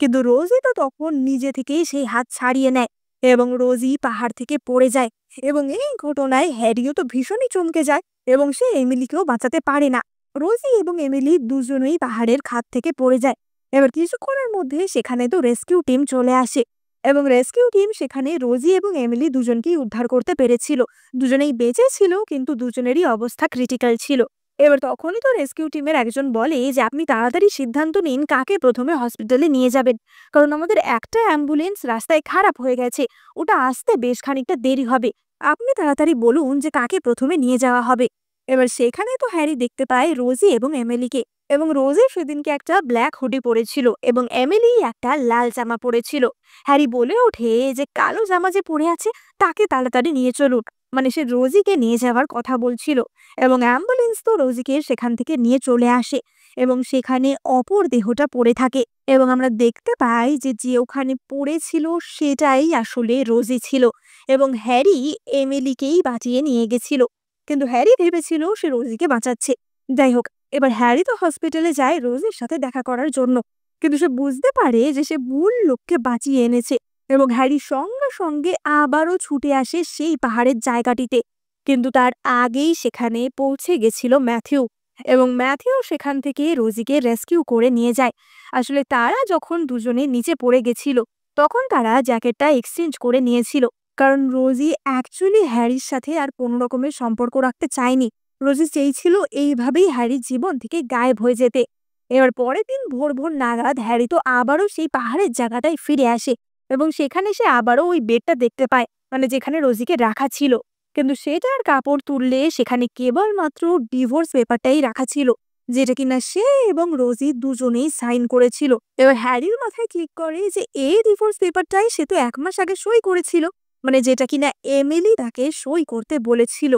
কিন্তু রোজি তো তখন নিজে থেকেই সেই হাত ছাড়িয়ে নেয় এবং রোজি পাহাড় থেকে পড়ে যায়। এবং এই ঘটনায় হ্যারিও তো ভীষণই চমকে যায় এবং সে এমিলিকেও বাঁচাতে পারে না। রোজি এবং এমিলি দুজনেই পাহাড়ের খাদ থেকে পড়ে যায়। এবার কিছুক্ষণের মধ্যে সেখানে তো রেস্কিউ টিম চলে আসে এবং রেস্কিউ টিম সেখানে রোজি এবং এমিলি দুজনকেই উদ্ধার করতে পেরেছিল। দুজনেই বেঁচে ছিল, কিন্তু দুজনেরই অবস্থা ক্রিটিক্যাল ছিল। এবার তখনই তো রেস্কিউ টিমের একজন বলে যে, আপনি তাড়াতাড়ি সিদ্ধান্ত নিন কাকে প্রথমে হসপিটালে নিয়ে যাবেন, কারণ আমাদের একটা অ্যাম্বুলেন্স রাস্তায় খারাপ হয়ে গেছে, ওটা আসতে বেশ খানিকটা দেরি হবে। আপনি তাড়াতাড়ি বলুন যে কাকে প্রথমে নিয়ে যাওয়া হবে। এবার সেখানে তো হ্যারি দেখতে পায় রোজি এবং এমিলিকে, এবং রোজি সেদিনকে একটা ব্ল্যাক হুডি পরেছিল এবং এমিলি একটা লাল জামা পরেছিল। হ্যারি বলে ওঠে যে, কালো জামা যে পরে আছে তাকে তাড়াতাড়ি নিয়ে চলুন। মানে সে রোজিকে নিয়ে যাওয়ার কথা বলছিল। এবং অ্যাম্বুলেন্স তো রোজিকে সেখান থেকে নিয়ে চলে আসে এবং সেখানে অপর দেহটা পড়ে থাকে। এবং আমরা দেখতে পাই যে যে ওখানে পড়েছিল সেটাই আসলে রোজি ছিল এবং হ্যারি এমিলিকেই বাঁচিয়ে নিয়ে গেছিল। কিন্তু হ্যারি ভেবেছিল সে রোজিকে বাঁচাচ্ছে। যাই হোক, এবার হ্যারি তো হসপিটালে যায় রোজির সাথে দেখা করার জন্য, কিন্তু সে বুঝতে পারে যে সে ভুল লোককে বাঁচিয়ে এনেছে। এবং হ্যারি সঙ্গে সঙ্গে আবারও ছুটে আসে সেই পাহাড়ের জায়গাটিতে, কিন্তু তার আগেই সেখানে পৌঁছে গেছিল ম্যাথিউ। এবং ম্যাথিউ সেখান থেকে রোজিকে রেস্কিউ করে নিয়ে যায়। আসলে তারা যখন দুজনে নিচে পড়ে গেছিল তখন তারা জ্যাকেটটা এক্সচেঞ্জ করে নিয়েছিল, কারণ রোজি অ্যাকচুয়ালি হ্যারির সাথে আর কোনো রকমের সম্পর্ক রাখতে চায়নি। রোজি চেয়েছিল এইভাবেই হ্যারির জীবন থেকে গায়েব হয়ে যেতে। এবার পরের দিন ভোর ভোর নাগাদ হ্যারি তো আবারও সেই পাহাড়ের জায়গাটায় ফিরে আসে এবং সেখানে সে আবারও ওই বেডটা দেখতে পায়, মানে যেখানে রোজিকে রাখা ছিল। কিন্তু সেটার কাপড় তুললে সেখানে কেবলমাত্র ডিভোর্স পেপারটাই রাখা ছিল, যেটা কিনা সে এবং রোজি দুজনেই সাইন করেছিল। এবার হ্যারির মাথায় ক্লিক করে যে এই ডিভোর্স পেপারটাই সে তো 1 মাস আগে সই করেছিল, মানে যেটা কিনা এমিলি তাকে সই করতে বলেছিল।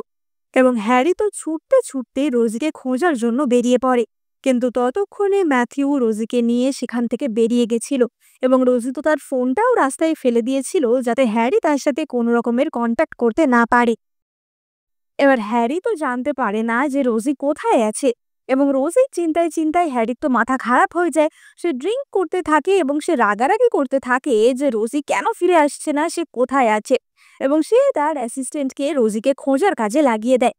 এবং হ্যারি তো ছুটতে ছুটতে রোজিকে খোঁজার জন্য বেরিয়ে পড়ে, কিন্তু ততক্ষণে ম্যাথিউ রোজিকে নিয়ে সেখান থেকে বেরিয়ে গেছিল এবং রোজি তো তার ফোনটাও রাস্তায় ফেলে দিয়েছিল যাতে হ্যারি তার সাথে কোনো রকমের কন্ট্যাক্ট করতে না পারে। এবার হ্যারি তো জানতে পারে না যে রোজি কোথায় আছে এবং রোজির চিন্তায় চিন্তায় হ্যারির তো মাথা খারাপ হয়ে যায়। সে ড্রিঙ্ক করতে থাকে এবং সে রাগারাগি করতে থাকে যে রোজি কেন ফিরে আসছে না, সে কোথায় আছে। এবং সে তার অ্যাসিস্ট্যান্টকে রোজিকে খোঁজার কাজে লাগিয়ে দেয়।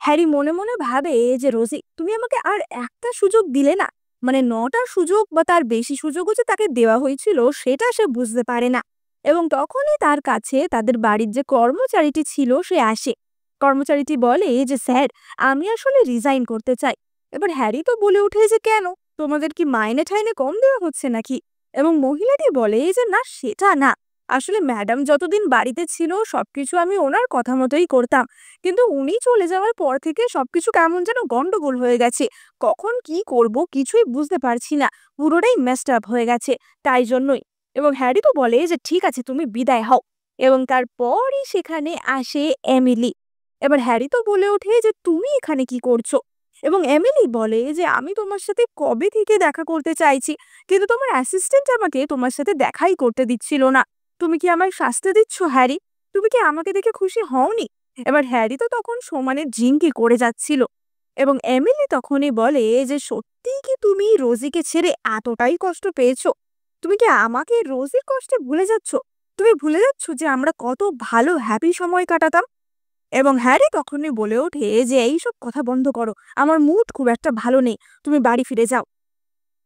হ্যারি মনে মনে ভাবে যে, রোজি, তুমি আমাকে আর একটা সুযোগ দিলে না, মানে 9টা সুযোগ বা তার বেশি সুযোগও যে তাকে দেওয়া হয়েছিল সেটা সে বুঝতে পারে না। এবং তখনই তার কাছে তাদের বাড়ির যে কর্মচারীটি ছিল সে আসে। কর্মচারীটি বলে যে, স্যার, আমি আসলে রিজাইন করতে চাই। এবার হ্যারি তো বলে ওঠে যে, কেন, তোমাদের কি মাইনে ঠাইনে কম দেওয়া হচ্ছে নাকি? এবং মহিলাটি বলে যে, না, সেটা না, আসলে ম্যাডাম যতদিন বাড়িতে ছিল সবকিছু আমি ওনার কথা মতোই করতাম, কিন্তু উনি চলে যাওয়ার পর থেকে সবকিছু কেমন যেন গন্ডগোল হয়ে গেছে। কখন কি করব কিছুই বুঝতে পারছি না, পুরোটাই মেসড আপ হয়ে গেছে, তাই জন্যই। এবং হ্যারি তো বলে যে, ঠিক আছে, তুমি বিদায় হও। এবং তারপরই সেখানে আসে এমিলি। এবার হ্যারি তো বলে ওঠে যে, তুমি এখানে কি করছো? এবং এমিলি বলে যে, আমি তোমার সাথে কবে থেকে দেখা করতে চাইছি, কিন্তু তোমার অ্যাসিস্ট্যান্ট আমাকে তোমার সাথে দেখাই করতে দিচ্ছিল না। তুমি কি আমায় শাস্তি দিচ্ছ, হ্যারি? তুমি কি আমাকে দেখে খুশি হওনি? এবার হ্যারি তো তখন সমানে জিঙ্কি করে যাচ্ছিল। এবং এমিলি তখনই বলে যে, সত্যিই কি তুমি রোজিকে ছেড়ে এতটাই কষ্ট পেয়েছো? তুমি কি আমাকে রোজির কষ্টে ভুলে যাচ্ছ? তুমি ভুলে যাচ্ছ যে আমরা কত ভালো হ্যাপি সময় কাটাতাম? এবং হ্যারি তখনই বলে ওঠে যে, এইসব কথা বন্ধ করো, আমার মুড খুব একটা ভালো নেই, তুমি বাড়ি ফিরে যাও।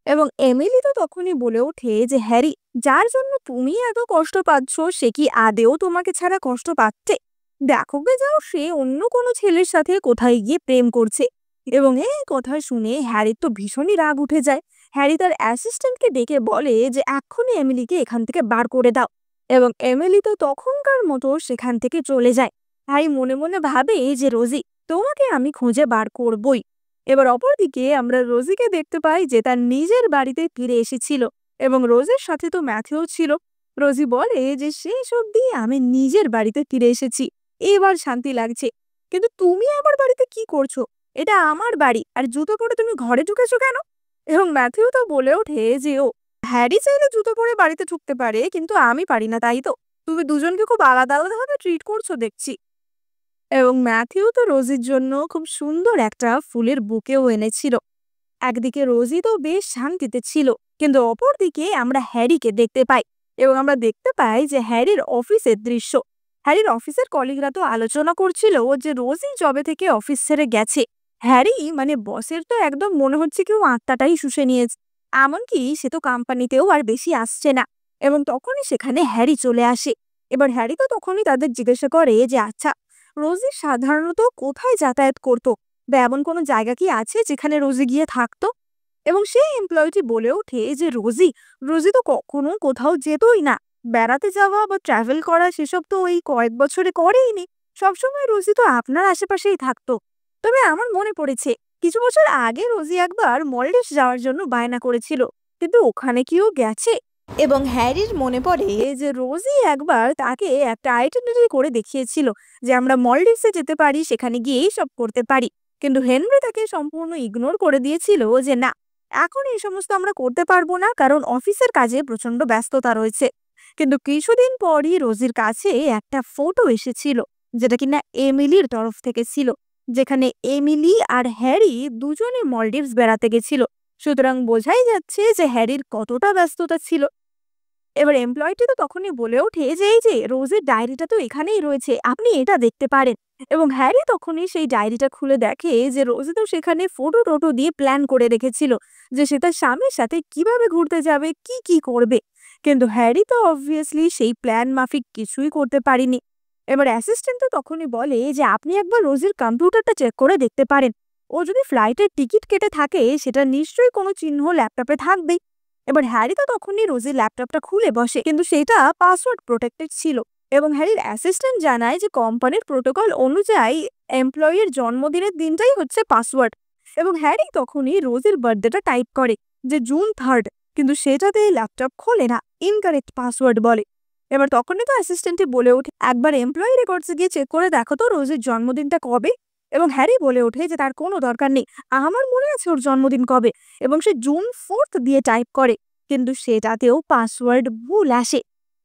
এবং এমিলি তো তখনই বলে ওঠে যে, হ্যারি, যার জন্য তুমি এত কষ্ট পাচ্ছ সে কি আদেও তোমাকে ছাড়া কষ্ট পাচ্ছে? দেখো গে যাও, সে অন্য কোনো ছেলের সাথে কোথায় গিয়ে প্রেম করছে। এবং এই কথা শুনে হ্যারির তো ভীষণই রাগ উঠে যায়। হ্যারি তার অ্যাসিস্ট্যান্টকে ডেকে বলে যে এক্ষুনি এমিলিকে এখান থেকে বার করে দাও। এবং এমিলি তো তখনকার মতো সেখান থেকে চলে যায়। হ্যারি মনে মনে ভাবে যে রোজি, তোমাকে আমি খুঁজে বার করবই। এবার অপরদিকে আমরা রোজিকে দেখতে পাই যে তার নিজের বাড়িতে ফিরে এসেছিল এবং রোজের সাথে তো ম্যাথিউ ছিল। রোজি বলে যে শেষ অবধি আমি নিজের বাড়িতে ফিরে এসেছি, এবার শান্তি লাগছে। কিন্তু তুমি আমার বাড়িতে কি করছো? এটা আমার বাড়ি, আর জুতো পরে তুমি ঘরে ঢুকেছো কেন? এবং ম্যাথিউ তো বলে ওঠে যে ও হ্যারি চাইলে জুতো পরে বাড়িতে ঢুকতে পারে, কিন্তু আমি পারি না, তাই তো? তুমি দুজনকে খুব আলাদা আলাদা ভাবে ট্রিট করছো দেখছি। এবং ম্যাথিউ তো রোজির জন্য খুব সুন্দর একটা ফুলের বুকেও এনেছিল। একদিকে রোজি তো বেশ শান্তিতে ছিল, কিন্তু অপরদিকে আমরা হ্যারিকে দেখতে পাই। এবং আমরা দেখতে পাই যে হ্যারির অফিসের দৃশ্য। হ্যারির অফিসের কলিগরা তো আলোচনা করছিল যে রোজি জবে থেকে অফিস ছেড়ে গেছে, হ্যারি মানে বসের তো একদম মনে হচ্ছে কেউ আত্মাটাই শুষে নিয়েছে। এমনকি সে তো কোম্পানিতেও আর বেশি আসছে না। এবং তখনই সেখানে হ্যারি চলে আসে। এবার হ্যারি তো তখনই তাদের জিজ্ঞাসা করে যে আচ্ছা, রোজি সাধারণত কোথায় যাতায়াত করতো, বা এমন কোনো জায়গা কি আছে যেখানে রোজি গিয়ে থাকতো? এবং সেই এমপ্লয়িটি বলে ওঠে যে রোজি রোজি তো কখনো কোথাও যেতই না। বেড়াতে যাওয়া বা ট্রাভেল করা সেসব তো ওই কয়েক বছরে করেইনি। সবসময় রোজি তো আপনার আশেপাশেই থাকতো। তবে আমার মনে পড়েছে, কিছু বছর আগে রোজি একবার মলডিভস যাওয়ার জন্য বায়না করেছিল, কিন্তু ওখানে কিও গেছে? এবং হ্যারির মনে পড়ে যে রোজি একবার তাকে একটা আইটেনারি করে দেখিয়েছিল যে আমরা মলডিভসে যেতে পারি, সেখানে গিয়েই সব করতে পারি। কিন্তু হেনরি তাকে সম্পূর্ণ ইগনোর করে দিয়েছিল যে না, এখন এই সমস্ত আমরা করতে পারবো না, কারণ অফিসের কাজে প্রচন্ড ব্যস্ততা রয়েছে। কিন্তু কিছুদিন পরই রোজির কাছে একটা ফটো এসেছিল, যেটা কিনা এমিলির তরফ থেকে ছিল, যেখানে এমিলি আর হ্যারি দুজনে মলডিভস বেড়াতে গেছিল। সুতরাং বোঝাই যাচ্ছে যে হ্যারির কতটা ব্যস্ততা ছিল। এবার এমপ্লয়িটি তো তখনই বলে ওঠে যে এই যে রোজের ডায়েরিটা তো এখানেই রয়েছে, আপনি এটা দেখতে পারেন। এবং হ্যারি তখনই সেই ডায়েরিটা খুলে দেখে যে রোজি তো সেখানে ফটো টোটো দিয়ে প্ল্যান করে রেখেছিল যে সে তার স্বামীর সাথে কিভাবে ঘুরতে যাবে, কি কি করবে। কিন্তু হ্যারি তো অবভিয়াসলি সেই প্ল্যান মাফিক কিছুই করতে পারিনি। এবার অ্যাসিস্ট্যান্ট তো তখনই বলে যে আপনি একবার রোজির কম্পিউটারটা চেক করে দেখতে পারেন। ও যদি ফ্লাইটের টিকিট কেটে থাকে, সেটা নিশ্চয়ই কোনো চিহ্ন ল্যাপটপে থাকবে। এবার হ্যারি তো তখনই রোজির ল্যাপটপটা খুলে বসে, কিন্তু সেটা পাসওয়ার্ড প্রোটেক্টেড ছিল। এবং হ্যারির অ্যাসিস্ট্যান্ট জানায় যে কোম্পানির প্রোটোকল অনুযায়ী এমপ্লয়ির জন্মদিনের দিনটাই হচ্ছে পাসওয়ার্ড। এবং হ্যারি তখনই রোজির বার্থডেটা টাইপ করে যে June 3rd, কিন্তু সেটাতে ল্যাপটপ খোলে না, ইনকারেক্ট পাসওয়ার্ড বলে। এবার তখনই তো অ্যাসিস্ট্যান্টে বলে ওঠে একবার এমপ্লয়ি রেকর্ডসে গিয়ে চেক করে দেখো তো রোজির জন্মদিনটা কবে। এবং হ্যারি বলে ওঠে যে তার কোনো দরকার নেই, আমার মনে আছে ওর জন্মদিন কবে। এবং সে June 4th দিয়ে টাইপ করে, কিন্তু সেটাতেও পাসওয়ার্ড ভুল আসে।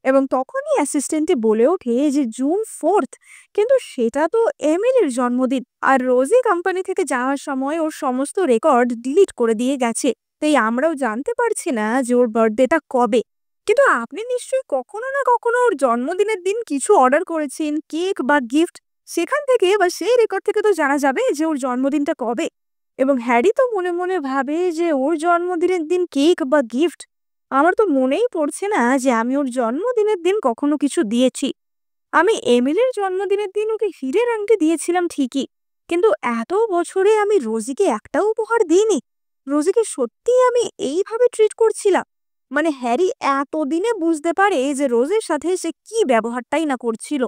এবং তখনই অ্যাসিস্ট্যান্টে বলে ওঠে যে June 4th, কিন্তু সেটা তো এমিলির জন্মদিন, আর রোজি কোম্পানি থেকে যাওয়ার সময় ওর সমস্ত রেকর্ড ডিলিট করে দিয়ে গেছে, তাই আমরাও জানতে পারছি না যে ওর বার্থডেটা কবে। কিন্তু আপনি নিশ্চয়ই কখনো না কখনো ওর জন্মদিনের দিন কিছু অর্ডার করেছেন, কেক বা গিফট, সেখান থেকে বা সেই রেকর্ড থেকে তো জানা যাবে যে ওর জন্মদিনটা কবে। এবং হ্যারি তো মনে মনে ভাবে যে ওর জন্মদিনের দিন কেক বা গিফট, আমার তো মনেই পড়ছে না যে আমি ওর জন্মদিনের দিন কখনো কিছু দিয়েছি। আমি এমিলের জন্মদিনের দিন ওকে হীরের আংটি দিয়েছিলাম ঠিকই, কিন্তু এত বছরে আমি রোজিকে একটাও উপহার দিইনি। রোজিকে সত্যিই আমি এইভাবে ট্রিট করছিলাম? মানে হ্যারি এতদিনে বুঝতে পারে যে রোজের সাথে সে কি ব্যবহারটাই না করছিল।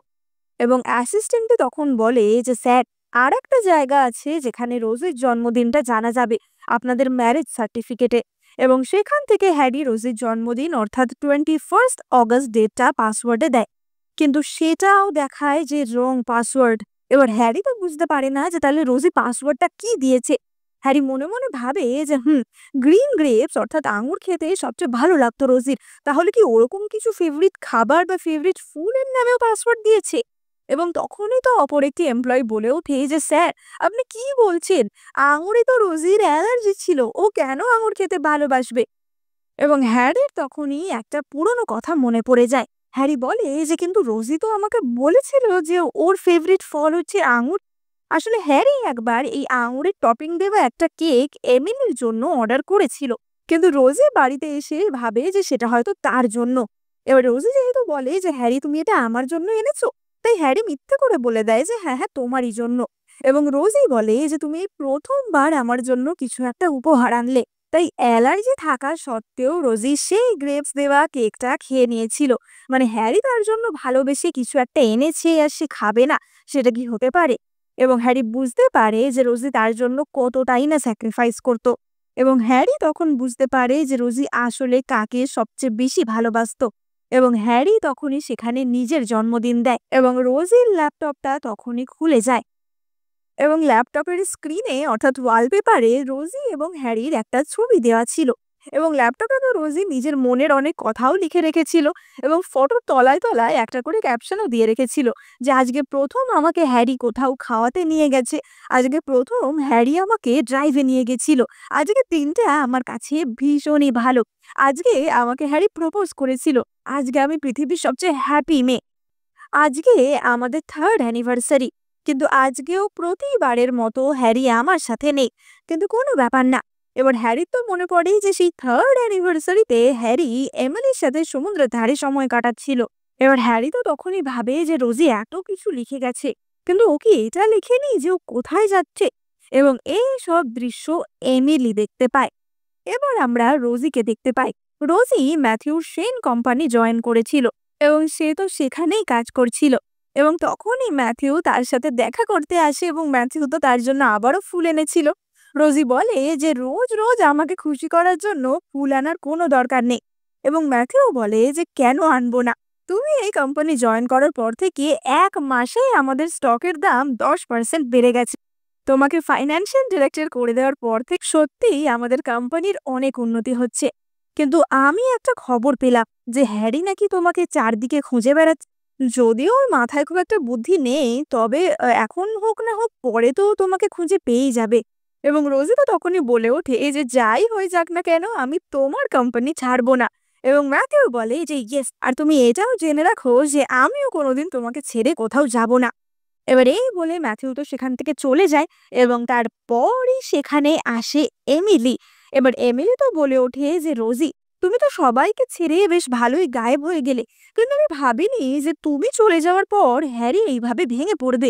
এবং অ্যাসিস্ট্যান্টে তখন বলে যে স্যার, আর একটা জায়গা আছে যেখানে রোজের জন্মদিনটা জানা যাবে, আপনাদের ম্যারেজ সার্টিফিকেটে। এবং সেখান থেকে হ্যারি রোজের জন্মদিন অর্থাৎ 21 অগস্ট ডেটটা পাসওয়ার্ডে দেয়, কিন্তু সেটাও দেখায় যে রং পাসওয়ার্ড। এবার হ্যারি তো বুঝতে পারে না যে তাহলে রোজি পাসওয়ার্ডটা কি দিয়েছে। হ্যারি মনে মনে ভাবে যে গ্রিন গ্রেপস অর্থাৎ আঙুর খেতে সবচেয়ে ভালো লাগতো রোজির, তাহলে কি ওরকম কিছু ফেভারিট খাবার বা ফেভারিট ফুলের নামেও পাসওয়ার্ড দিয়েছে। এবং তখনই তো অপর একটি এমপ্লয়ি বলে ওঠে যে স্যার, আপনি কি বলছেন? আঙুরে তো রোজির অ্যালার্জি ছিল, ও কেন আঙুর খেতে ভালোবাসবে? এবং হ্যারির তখনই একটা পুরনো কথা মনে পড়ে যায়। হ্যারি বলে যে কিন্তু রোজি তো আমাকে বলেছিল যে ওর ফেভারিট ফল হচ্ছে আঙুর। আসলে হ্যারি একবার এই আঙুরের টপিং দেওয়া একটা কেক এমিলির জন্য অর্ডার করেছিল, কিন্তু রোজি বাড়িতে এসে ভাবে যে সেটা হয়তো তার জন্য। এবার রোজি যেহেতু বলে যে হ্যারি তুমি এটা আমার জন্য এনেছো, তাই হ্যারি মিথ্যে করে বলে দেয় যে হ্যাঁ হ্যাঁ তোমারই জন্য। এবং রোজি বলে যে তুমি এই প্রথমবার আমার জন্য কিছু একটা উপহার আনলে। তাই অ্যালার্জি থাকা সত্ত্বেও রোজি সেই গ্রেপস দেওয়া কেকটা খেয়ে নিয়েছিল। মানে হ্যারি তার জন্য ভালোবেসে কিছু একটা এনেছে আর সে খাবে না, সেটা কি হতে পারে? এবং হ্যারি বুঝতে পারে যে রোজি তার জন্য কতটাই না স্যাক্রিফাইস করত। এবং হ্যারি তখন বুঝতে পারে যে রোজি আসলে কাকে সবচেয়ে বেশি ভালোবাসতো। এবং হ্যারি তখনই সেখানে নিজের জন্মদিন দেয় এবং রোজির ল্যাপটপটা তখনই খুলে যায়। এবং ল্যাপটপের স্ক্রিনে অর্থাৎ ওয়ালপেপারে রোজি এবং হ্যারির একটা ছবি দেওয়া ছিল। এবং ল্যাপটপে তো রোজি নিজের মনের অনেক কথাও লিখে রেখেছিল এবং ফটোর তলায় তলায় একটা করে ক্যাপশনও দিয়ে রেখেছিল যে আজকে প্রথম আমাকে হ্যারি কোথাও খাওয়াতে নিয়ে গেছে, আজকে প্রথম হ্যারি আমাকে ড্রাইভে নিয়ে গেছিল, আজকে দিনটা আমার কাছে ভীষণই ভালো, আজকে আমাকে হ্যারি প্রপোজ করেছিল, আজকে আমি পৃথিবীর সবচেয়ে হ্যাপি মেয়ে, আজকে আমাদের থার্ড অ্যানিভার্সারি। কিন্তু আজকেও প্রতিবারের মতো হ্যারি আমার সাথে নেই, কিন্তু কোনো ব্যাপার না। এবার হ্যারির তো মনে পড়ে যে সেই থার্ড অ্যানিভার্সারিতে হ্যারি এমিলির সাথে সমুদ্রের ধারে সময় কাটাচ্ছিল। এবার হ্যারি তো তখনই ভাবে যে রোজি এত কিছু লিখে গেছে, কিন্তু ও কি এটা লিখেনি যে ও কোথায় যাচ্ছে। এবং এই সব দৃশ্য এমিলি দেখতে পায়। এবার আমরা রোজিকে দেখতে পাই। রোজি ম্যাথিউ সেন কোম্পানি জয়েন করেছিল এবং সে তো সেখানেই কাজ করছিল। এবং তখনই ম্যাথিউ তার সাথে দেখা করতে আসে এবং ম্যাথিউ তো তার জন্য আবারও ফুল এনেছিল। রোজি বলে যে রোজ রোজ আমাকে খুশি করার জন্য ফুল আনার কোনো দরকার নেই। এবং ম্যাথিউ বলে যে কেন আনবো না, তুমি এই কোম্পানি জয়েন করার পর থেকে 1 মাসে আমাদের স্টকের দাম 10% বেড়ে গেছে। তোমাকে ফাইন্যান্সিয়াল ডিরেক্টর করে দেওয়ার পর থেকে সত্যিই আমাদের কোম্পানির অনেক উন্নতি হচ্ছে। কিন্তু আমি একটা খবর পেলাম যে হ্যারি নাকি তোমাকে চারদিকে খুঁজে বেড়াচ্ছে। যদিও ওর মাথায় খুব একটা বুদ্ধি নেই, তবে এখন হোক না হোক পরে তো তোমাকে খুঁজে পেয়েই যাবে। এবং রোজি তো তখনই বলে ওঠে যে যাই হয়ে যাক না কেন আমি তোমার কোম্পানি ছাড়বো না। এবং ম্যাথিউ বলে যে ইয়েস, আর তুমি এটাও জেনে রাখো যে আমিও কোনোদিন তোমাকে ছেড়ে কোথাও যাব না। এবার এই বলে ম্যাথিউ তো সেখান থেকে চলে যায় এবং তারপরই সেখানে আসে এমিলি। এবার এমিলি তো বলে ওঠে যে রোজি, তুমি তো সবাইকে ছেড়ে বেশ ভালোই গায়েব হয়ে গেলে, কিন্তু আমি ভাবিনি যে তুমি চলে যাওয়ার পর হ্যারি এইভাবে ভেঙে পড়বে।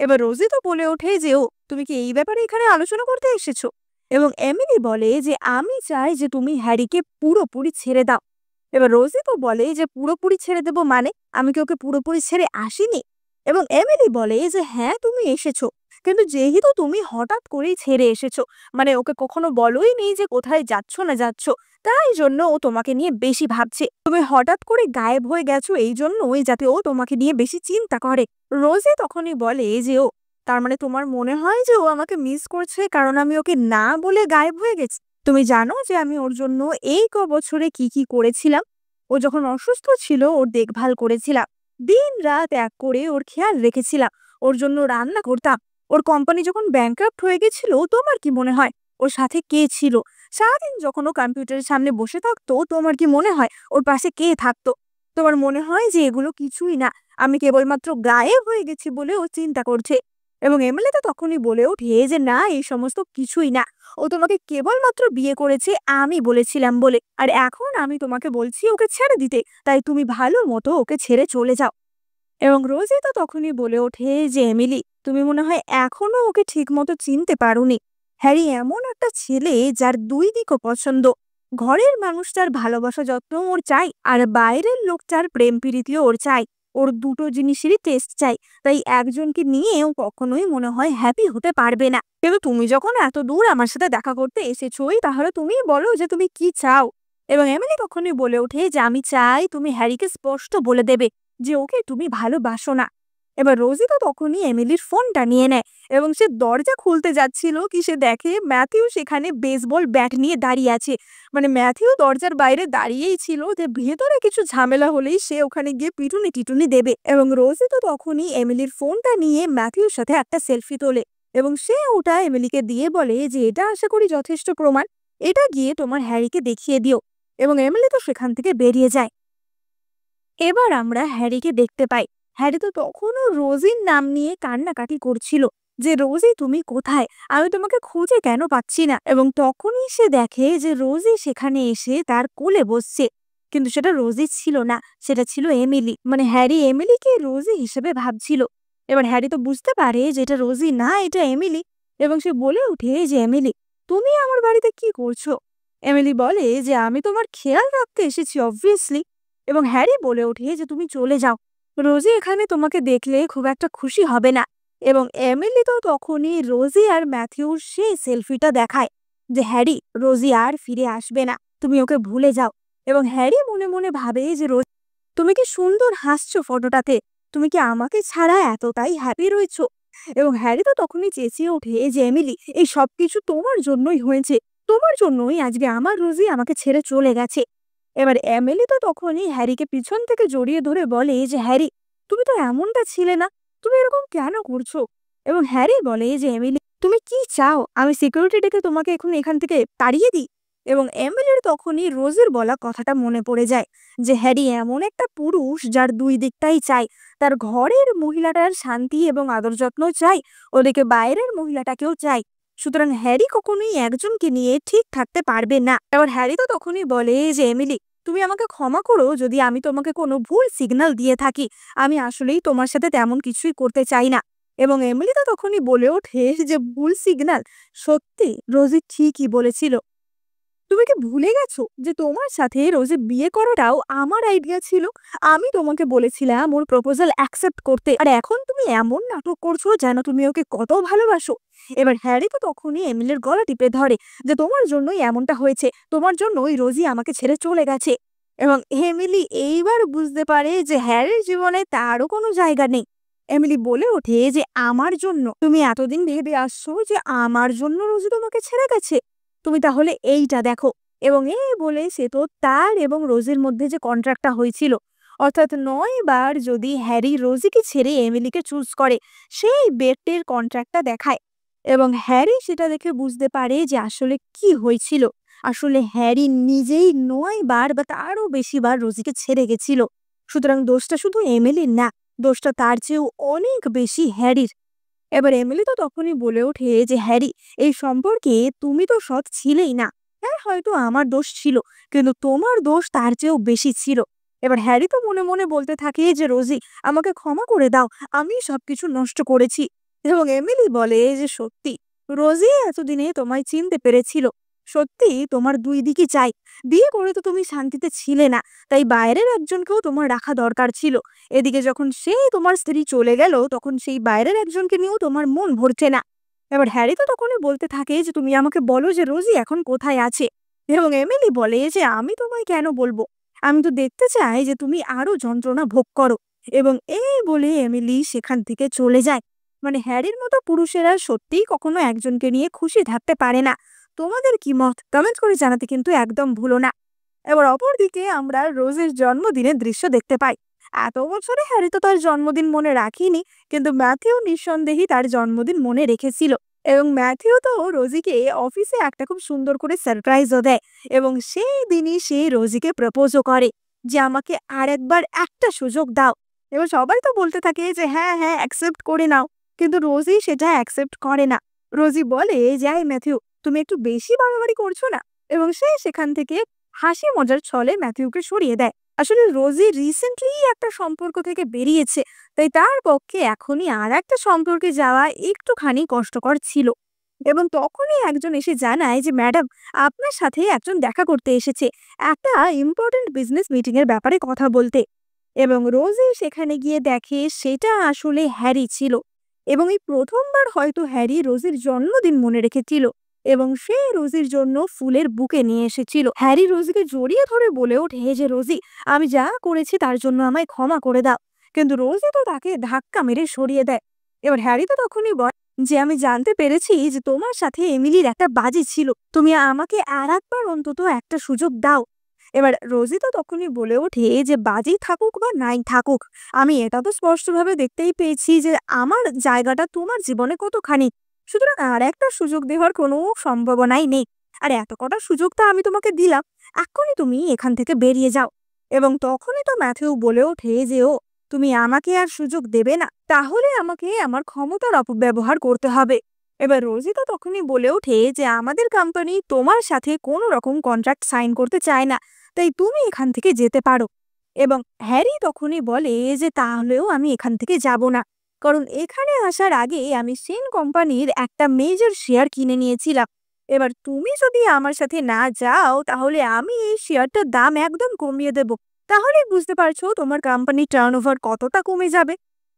এবার রোজি তো বলে ওঠে যে ও, তুমি কি এই ব্যাপারে এখানে আলোচনা করতে এসেছো? এবং এমিলি বলে যে আমি চাই যে তুমি হ্যারিকে পুরোপুরি ছেড়ে দাও। এবার রোজি তো বলে যে পুরোপুরি ছেড়ে দেবো মানে, আমি কি ওকে পুরোপুরি ছেড়ে আসিনি? এবং এমিলি বলে যে হ্যাঁ তুমি এসেছো, কিন্তু যেহেতু তুমি হঠাৎ করেই ছেড়ে এসেছো, মানে ওকে কখনো বলোই নেই যে কোথায় যাচ্ছ না যাচ্ছ, তাই জন্য ও তোমাকে নিয়ে বেশি ভাবছে। তুমি হঠাৎ করে গায়েব হয়ে গেছো এই জন্যই যাতে ও তোমাকে নিয়ে বেশি চিন্তা করে। রোজি তখনই বলে যে ও, তার মানে তোমার মনে হয় যে ও আমাকে মিস করছে কারণ আমি ওকে না বলে গায়েব হয়ে গেছি? তুমি জানো যে আমি ওর জন্য এই বছরে কি কি করেছিলাম? ও যখন অসুস্থ ছিল ওর দেখভাল করেছিলাম, দিন-রাত এক করে ওর খেয়াল রেখেছিলাম, ওর জন্য রান্না করতাম। ওর কোম্পানি যখন ব্যাংক্রাপ্ট হয়ে গেছিল তোমার কি মনে হয় ওর সাথে কে ছিল? সারাদিন যখন ও কম্পিউটারের সামনে বসে থাকতো তোমার কি মনে হয় ওর পাশে কে থাকতো? তোমার মনে হয় যে এগুলো কিছুই না, আমি কেবলমাত্র গায়েব হয়ে গেছি বলে ও চিন্তা করছে? এবং এমএলএ তো তখনই বলে ওঠে যে না, এই সমস্ত কিছুই না, ও তোমাকে কেবলমাত্র বিয়ে করেছে আমি বলেছিলাম বলে, আর এখন আমি তোমাকে বলছি ওকে ছেড়ে দিতে, তাই তুমি ভালো মতো ওকে ছেড়ে চলে যাও। এবং রোজি তো তখনই বলে ওঠে যে এমিলি, তুমি মনে হয় এখনো ওকে ঠিক মতো চিনতে পারোনি। হ্যারি এমন একটা ছেলে যার দুই দিকও পছন্দ, ঘরের মানুষটার ভালোবাসা যত্ন ওর চাই আর বাইরের লোকটার প্রেম প্রীতিও ওর চাই। ওর দুটো জিনিসেরই টেস্ট চাই, তাই একজনকে নিয়েও কখনোই মনে হয় হ্যাপি হতে পারবে না। কিন্তু তুমি যখন এত দূর আমার সাথে দেখা করতে এসেছোই, তাহলে তুমি বলো যে তুমি কি চাও। এবং এমিলি তখনই বলে ওঠে যে আমি চাই তুমি হ্যারিকে স্পষ্ট বলে দেবে যে ওকে তুমি ভালোবাসো না। এবার রোজি তো তখনই এমিলির ফোনটা নিয়ে নেয় এবং সে দরজা খুলতে যাচ্ছিল কি সে দেখে ম্যাথিউ সেখানে বেসবল ব্যাট নিয়ে দাঁড়িয়ে আছে। মানে ম্যাথিউ দরজার বাইরে দাঁড়িয়েই ছিল যে ভেতরে কিছু ঝামেলা হলেই সে ওখানে গিয়ে পিটুনি টিটুনি দেবে। এবং রোজি তো তখনই এমিলির ফোনটা নিয়ে ম্যাথিউর সাথে একটা সেলফি তোলে এবং সে ওটা এমিলিকে দিয়ে বলে যে এটা আশা করি যথেষ্ট প্রমাণ, এটা গিয়ে তোমার হ্যারিকে দেখিয়ে দিও। এবং এমিলি তো সেখান থেকে বেরিয়ে যায়। এবার আমরা হ্যারিকে দেখতে পাই। হ্যারি তো তখনও রোজির নাম নিয়ে কান্নাকাটি করছিল যে রোজি তুমি কোথায়, আমি তোমাকে খুঁজে কেন পাচ্ছি না। এবং তখনই সে দেখে যে রোজি সেখানে এসে তার কোলে বসছে, কিন্তু সেটা রোজি ছিল না, সেটা ছিল এমিলি। মানে হ্যারি এমিলিকে রোজি হিসেবে ভাবছিল। এবার হ্যারি তো বুঝতে পারে যে এটা রোজি না, এটা এমিলি। এবং সে বলে ওঠে যে, এমিলি, তুমি আমার বাড়িতে কি করছো? এমিলি বলে যে, আমি তোমার খেয়াল রাখতে এসেছি অবভিয়াসলি। এবং হ্যারি বলে ওঠে যে, তুমি চলে যাও, রোজি এখানে তোমাকে দেখলে খুব একটা খুশি হবে না। এবং এমিলি তো তখনই রোজি আর ম্যাথিউর সেই সেলফিটা দেখায় যে, হ্যারি, রোজি আর ফিরে আসবে না, তুমি ওকে ভুলে যাও। এবং হ্যারি মনে মনে ভাবে যে, রোজি, তুমি কি সুন্দর হাসছো ফটোটাতে, তুমি কি আমাকে ছাড়া এতটাই হ্যাপি রয়েছো? এবং হ্যারি তো তখনই চেঁচিয়ে ওঠে যে, এমিলি, এই সবকিছু তোমার জন্যই হয়েছে, তোমার জন্যই আজকে আমার রোজি আমাকে ছেড়ে চলে গেছে। এবার এমিলি তো তখনই হ্যারিকে পিছন থেকে জড়িয়ে ধরে বলে যে, হ্যারি, তুমি তো এমনটা ছিলে না, তুমি এরকম কেন করছো? এবং হ্যারি বলে যে, এমিলি, তুমি কি চাও আমি সিকিউরিটি ডেকে তোমাকে এখন এখান থেকে তাড়িয়ে দিই? এবং এমিলির তখনই রোজের বলা কথাটা মনে পড়ে যায় যে, হ্যারি এমন একটা পুরুষ যার দুই দিকটাই চাই, তার ঘরের মহিলাটার শান্তি এবং আদর যত্ন চাই, ওদিকে বাইরের মহিলাটাকেও চাই। সুতরাং হ্যারি কখনোই একজনকে নিয়ে ঠিক থাকতে পারবে না। এবার হ্যারি তো তখনই বলে যে, এমিলি, তুমি আমাকে ক্ষমা করো যদি আমি তোমাকে কোনো ভুল সিগন্যাল দিয়ে থাকি, আমি আসলেই তোমার সাথে তেমন কিছুই করতে চাই না। এবং এমিলি তো তখনই বলে ওঠে যে, ভুল সিগন্যাল? সত্যি রোজি ঠিকই বলেছিল। তুমি কি ভুলে গেছো যে তোমার সাথে রোজে বিয়ে করাটাও আমার আইডিয়া ছিল? আমি তোমাকে বলেছিলাম ওর প্রপোজাল অ্যাকসেপ্ট করতে, আর এখন তুমি এমন নাটক করছো যেন তুমি ওকে কত ভালোবাসো। এবার হ্যারি তো তখনই এমিলের গলা টিপে ধরে যে, তোমার জন্যই এমনটা হয়েছে, তোমার জন্যই রোজি আমাকে ছেড়ে চলে গেছে। এবং এমিলি এইবার বুঝতে পারে যে হ্যারির জীবনে তারও কোনো জায়গা নেই। এমিলি বলে ওঠে যে, আমার জন্য? তুমি এতদিন ভেবে আসছো যে আমার জন্য রোজি তোমাকে ছেড়ে গেছে? তুমি তাহলে এইটা দেখো। এবং এই বলে সে তো তার এবং রোজের মধ্যে যে কন্ট্রাক্টটা হয়েছিল, অর্থাৎ ৯ বার যদি হ্যারি রোজিকে ছেড়ে এমিলিকে চুজ করে, সেই বেটের কন্ট্রাক্টটা দেখায়। এবং হ্যারি সেটা দেখে বুঝতে পারে যে আসলে কি হয়েছিল। আসলে হ্যারি নিজেই ৯ বার বা তারও বেশি বার রোজিকে ছেড়ে গেছিল। সুতরাং দোষটা শুধু এমিলির না, দোষটা তার চেয়েও অনেক বেশি হ্যারির। এবার এমিলি তো তখনই বলে ওঠে যে, হ্যারি, এই সম্পর্কে তুমি তো সৎ ছিলেই না। হ্যাঁ, হয়তো আমার দোষ ছিল, কিন্তু তোমার দোষ তার চেয়েও বেশি ছিল। এবার হ্যারি তো মনে মনে বলতে থাকে যে, রোজি, আমাকে ক্ষমা করে দাও, আমি সবকিছু নষ্ট করেছি। এবং এমিলি বলে যে, সত্যি রোজি এতদিনে তোমায় চিনতে পেরেছিল, সত্যি তোমার দুই দিকই চাই, বিয়ে করে তো তুমি শান্তিতে ছিলে না, তাই বাইরের একজনকেও তোমার রাখা দরকার ছিল। এদিকে যখন সেই তোমার স্ত্রী চলে গেল, তখন সেই বাইরের একজনকে নিয়েও তোমার মন ভরছে না। এবার হ্যারি তো তখনই বলতে থাকে যে, তুমি আমাকে বলো যে রোজি এখন কোথায় আছে। এবং এমিলি বলে যে, আমি তোমায় কেন বলবো, আমি তো দেখতে চাই যে তুমি আরো যন্ত্রণা ভোগ করো। এবং এই বলে এমিলি সেখান থেকে চলে যায়। মানে হ্যারির মতো পুরুষেরা সত্যিই কখনো একজনকে নিয়ে খুশি থাকতে পারে না। তোমাদের কি মত কমেন্ট করে জানাতে কিন্তু একদম ভুলো না। এবার অপরদিকে আমরা রোজের জন্মদিনের দৃশ্য দেখতে পাই। এত বছরে হ্যারি তো তার জন্মদিন মনে রাখিনি, কিন্তু ম্যাথিউ নিঃসন্দেহেই তার জন্মদিন মনে রেখেছিল। এবং ম্যাথিউ তো রোজিকে অফিসে একটা খুব সুন্দর করে সারপ্রাইজও দেয়। এবং সেই দিনই সে রোজিকে প্রপোজও করে যে, আমাকে আর একবার একটা সুযোগ দাও। এবার সবাই তো বলতে থাকে যে, হ্যাঁ হ্যাঁ, অ্যাকসেপ্ট করে নাও। কিন্তু রোজি সেটা অ্যাকসেপ্ট করে না। রোজি বলে যে, এই ম্যাথিউ, তুমি একটু বেশি বাড়াবাড়ি করছো না? এবং সে সেখান থেকে হাসি মজার ছলে ম্যাথিউকে সরিয়ে দেয়। আসলে রোজি রিসেন্টলি একটা সম্পর্ক থেকে বেরিয়েছে, তাই তার পক্ষে এখনই আর একটা সম্পর্কে যাওয়া একটুখানি কষ্টকর ছিল। এবং তখনই একজন এসে জানায় যে, ম্যাডাম, আপনার সাথে একজন দেখা করতে এসেছে একটা ইম্পর্টেন্ট বিজনেস মিটিং এর ব্যাপারে কথা বলতে। এবং রোজি সেখানে গিয়ে দেখে সেটা আসলে হ্যারি ছিল। এবং এই প্রথমবার হয়তো হ্যারি রোজির জন্মদিন মনে রেখেছিল এবং সে রোজির জন্য ফুলের বুকে নিয়ে এসেছিল। হ্যারি রোজিকে জড়িয়ে ধরে বলে ওঠে যে, রোজি, আমি যা করেছি তার জন্য আমায় ক্ষমা করে দাও। কিন্তু রোজি তো তাকে ধাক্কা মেরে সরিয়ে দেয়। এবার হ্যারি তো তখনই বলে যে, আমি জানতে পেরেছি যে তোমার সাথে এমিলির একটা বাজি ছিল, তুমি আমাকে আর একবার অন্তত একটা সুযোগ দাও। এবার রোজি তো তখনই বলে ওঠে যে, বাজি থাকুক বা নাই থাকুক, আমি এটা তো স্পষ্টভাবে দেখতেই পেয়েছি যে আমার জায়গাটা তোমার জীবনে কতখানি। সুতরাং আর একটা সুযোগ দেওয়ার কোনো সম্ভাবনাই নেই। আর এত কটা সুযোগ তো আমি তোমাকে দিলাম, এক্ষুনি তুমি এখান থেকে বেরিয়ে যাও। এবং তখনই তো ম্যাথিউ বলে ওঠে যে, ও, তুমি আমাকে আর সুযোগ দেবে না, তাহলে আমাকে আমার ক্ষমতার অপব্যবহার করতে হবে। এবার রোজি তো তখনই বলে ওঠে যে, আমাদের কোম্পানি তোমার সাথে কোনো রকম কন্ট্রাক্ট সাইন করতে চায় না, তাই তুমি এখান থেকে যেতে পারো। এবং হ্যারি তখনই বলে যে, তাহলেও আমি এখান থেকে যাব না। কারণ এখানে আসার আগে আমি সেন কোম্পানির একটা মেজর শেয়ার কিনে নিয়েছিলাম। এবার তুমি যদি আমার সাথে না যাও তাহলে আমি এই শেয়ারটার দাম একদম কমিয়ে দেব। তাহলেই বুঝতে পারছো তোমার কোম্পানির টার্নওভার কতটা কমে যাবে।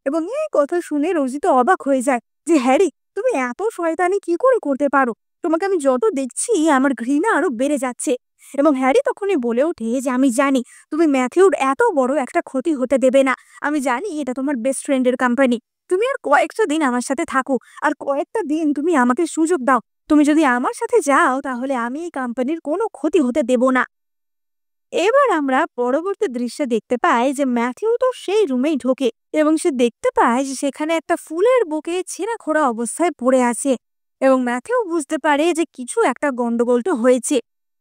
এবং এই কথা শুনে রোজি তো অবাক হয়ে যায় যে হ্যারি, তুমি এত শয়তানি কি করে করতে পারো? তোমাকে আমি যত দেখছি আমার ঘৃণা আরো বেড়ে যাচ্ছে। এবং হ্যারি তখনই বলে ওঠে যে আমি জানি তুমি ম্যাথিউর এত বড় একটা ক্ষতি হতে দেবে না। আমি জানি এটা তোমার বেস্ট ফ্রেন্ডের কোম্পানি। তুমি আর কয়েকটা দিন আমার সাথে থাকো, আর কয়েকটা দিন তুমি আমাকে সুযোগ দাও। তুমি যদি আমার সাথে যাও তাহলে আমি এই কোম্পানির কোনো ক্ষতি হতে দেব না। এবার আমরা পরবর্তী দৃশ্যে দেখতে পাই যে ম্যাথিউ তো সেই রুমেই ঢোকে এবং সে দেখতে পায় যে সেখানে একটা ফুলের বুকে ছেঁড়া খোড়া অবস্থায় পড়ে আছে। এবং ম্যাথিউ বুঝতে পারে যে কিছু একটা গন্ডগোল তো হয়েছে।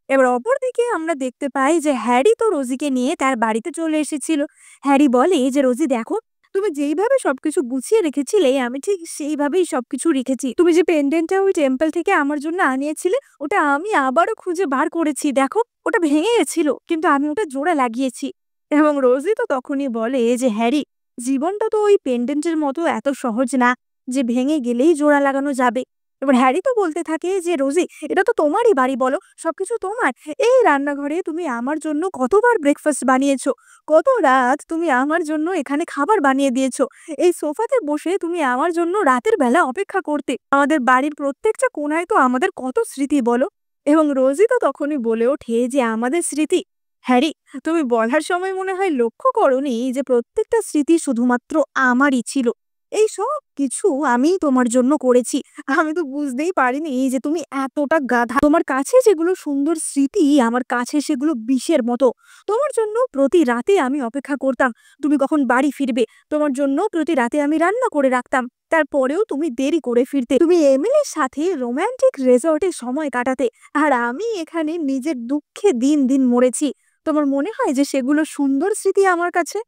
এবার অপরদিকে আমরা দেখতে পাই যে হ্যারি তো রোজিকে নিয়ে তার বাড়িতে চলে এসেছিল। হ্যারি বলে যে রোজি দেখো, তুমি যেইভাবে সবকিছু গুছিয়ে রেখেছিলে আমি ঠিক সেইভাবেই সবকিছু রেখেছি। তুমি যে পেন্ডেন্টটা ওই টেম্পল থেকে আমার জন্য আনিয়েছিলে ওটা আমি আবারও খুঁজে বার করেছি। দেখো, ওটা ভেঙে গেছিল কিন্তু আমি ওটা জোড়া লাগিয়েছি। এবং রোজি তো তখনই বলে যে হ্যারি, জীবনটা তো ওই পেন্ডেন্টের মতো এত সহজ না যে ভেঙে গেলেই জোড়া লাগানো যাবে। এবার হ্যারি তো বলতে থাকে যে রোজি, এটা তো তোমারই বাড়ি, বলো, সবকিছু তোমার। এই রান্নাঘরে তুমি আমার জন্য কতবার ব্রেকফাস্ট বানিয়েছো, কত রাত তুমি আমার জন্য এখানে খাবার বানিয়ে দিয়েছো। এই সোফাতে বসে তুমি আমার জন্য রাতের বেলা অপেক্ষা করতে। আমাদের বাড়ির প্রত্যেকটা কোণায় তো আমাদের কত স্মৃতি, বলো। এবং রোজি তো তখনই বলে ওঠে যে আমাদের স্মৃতি? হ্যারি, তুমি বলার সময় মনে হয় লক্ষ্য করোনি যে প্রত্যেকটা স্মৃতি শুধুমাত্র আমারই ছিল। এই সব কিছু আমি তোমার জন্য করেছি। আমি তো বুঝতেই পারিনি যে তুমি এতটা গাধা। তোমার কাছে যেগুলো সুন্দর স্মৃতি আমার কাছে সেগুলো বিষের মতো। তোমার জন্য প্রতি রাতে আমি অপেক্ষা করতাম তুমি কখন বাড়ি ফিরবে। তোমার জন্য প্রতি রাতে আমি রান্না করে রাখতাম, তারপরেও তুমি দেরি করে ফিরতে। তুমি এমিলির সাথে রোমান্টিক রেজর্টে সময় কাটাতে, আর আমি এখানে নিজের দুঃখে দিন দিন মরেছি। তোমার মনে হয় যে সেগুলো সুন্দর স্মৃতি আমার কাছে?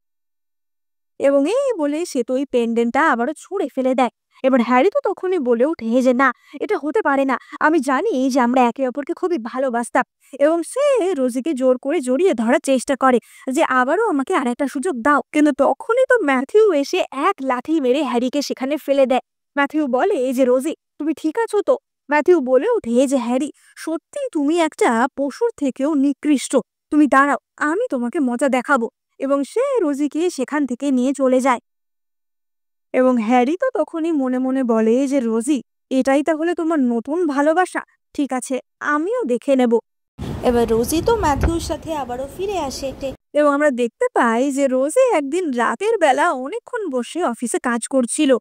এবং এই বলে সে তো ওই পেন্ডেন্টটা আবারও ছুঁড়ে ফেলে দেয়। এবার হ্যারি তো তখনই বলে ওঠে যে না, এটা হতে পারে না। আমি জানি যে আমরা একে অপরকে খুবই ভালোবাসতাম। এবং সে রোজিকে জোর করে জড়িয়ে ধরার চেষ্টা করে যে আবারও আমাকে আরেকটা সুযোগ দাও। কিন্তু তখনই তো ম্যাথিউ এসে এক লাথি মেরে হ্যারিকে সেখানে ফেলে দেয়। ম্যাথিউ বলে যে রোজি, তুমি ঠিক আছো তো? ম্যাথিউ বলে ওঠে যে হ্যারি, সত্যি তুমি একটা পশুর থেকেও নিকৃষ্ট। তুমি দাঁড়াও, আমি তোমাকে মজা দেখাবো। এবং সে রোজিকে সেখান থেকে নিয়ে চলে যায়। এবং হ্যারি তো তখনই মনে মনে বলে যে রোজি, এটাই তাহলে তোমার নতুন ভালোবাসা? ঠিক আছে, আমিও দেখে নেব। এবার রোজি তো ম্যাথিউর সাথে আবারও ফিরে আসে। এবং আমরা দেখতে পাই যে রোজি একদিন রাতের বেলা অনেকক্ষণ বসে অফিসে কাজ করছিল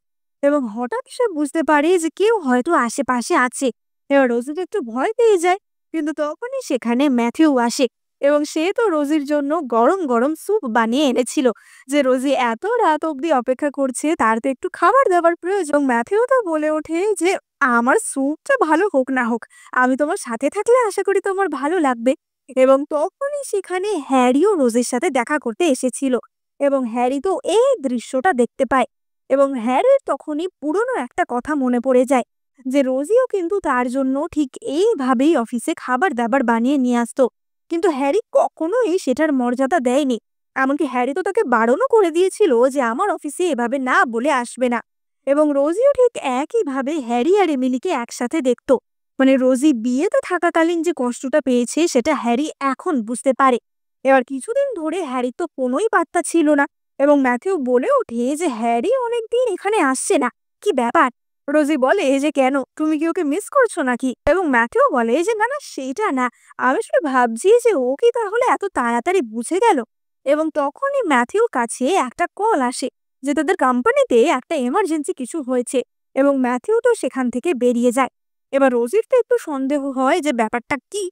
এবং হঠাৎ সে বুঝতে পারে যে কেউ হয়তো আশেপাশে আছে। এবার রোজি তো একটু ভয় পেয়ে যায়, কিন্তু তখনই সেখানে ম্যাথিউ আসে এবং সে তো রোজির জন্য গরম গরম স্যুপ বানিয়ে এনেছিল। যে রোজি এত রাত অবধি অপেক্ষা করছে, তার তো একটু খাবার দেওয়ার প্রয়োজন। ম্যাথিউ তো বলে ওঠে যে আমার স্যুপটা ভালো হোক না হোক, আমি তোমার সাথে থাকলে আশা করি তোমার ভালো লাগবে। এবং তখনই সেখানে হ্যারিও রোজের সাথে দেখা করতে এসেছিল এবং হ্যারি তো এই দৃশ্যটা দেখতে পায়। এবং হ্যারির তখনই পুরনো একটা কথা মনে পড়ে যায় যে রোজিও কিন্তু তার জন্য ঠিক এইভাবেই অফিসে খাবার দাবার বানিয়ে নিয়ে আসতো, কিন্তু হ্যারি কখনোই সেটার মর্যাদা দেয়নি। এমনকি হ্যারি তো তাকে বারণও করে দিয়েছিল যে আমার অফিসে এভাবে না বলে আসবে না। এবং রোজিও ঠিক একইভাবে হ্যারি আর এমিলিকে একসাথে দেখতো। মানে রোজি বিয়েতে থাকাকালীন যে কষ্টটা পেয়েছে সেটা হ্যারি এখন বুঝতে পারে। এবার কিছুদিন ধরে হ্যারি তো কোনোই পাত্তা ছিল না এবং ম্যাথিউ বলে ওঠে যে হ্যারি অনেকদিন এখানে আসছে না, কি ব্যাপার? রোজি বলে যে কেন, তুমি কি ওকে মিস করছো নাকি? এবং ম্যাথিউ বলে যে না না, সেইটা না, আমি শুধু ভাবছি যে ও কি তাহলে এত তাড়াতাড়ি বুঝে গেল। এবং তখনই ম্যাথিউর কাছে একটা কল আসে যে তাদের কোম্পানিতে একটা এমার্জেন্সি কিছু হয়েছে এবং ম্যাথিউ তো সেখান থেকে বেরিয়ে যায়। এবার রোজির তো একটু সন্দেহ হয় যে ব্যাপারটা কি,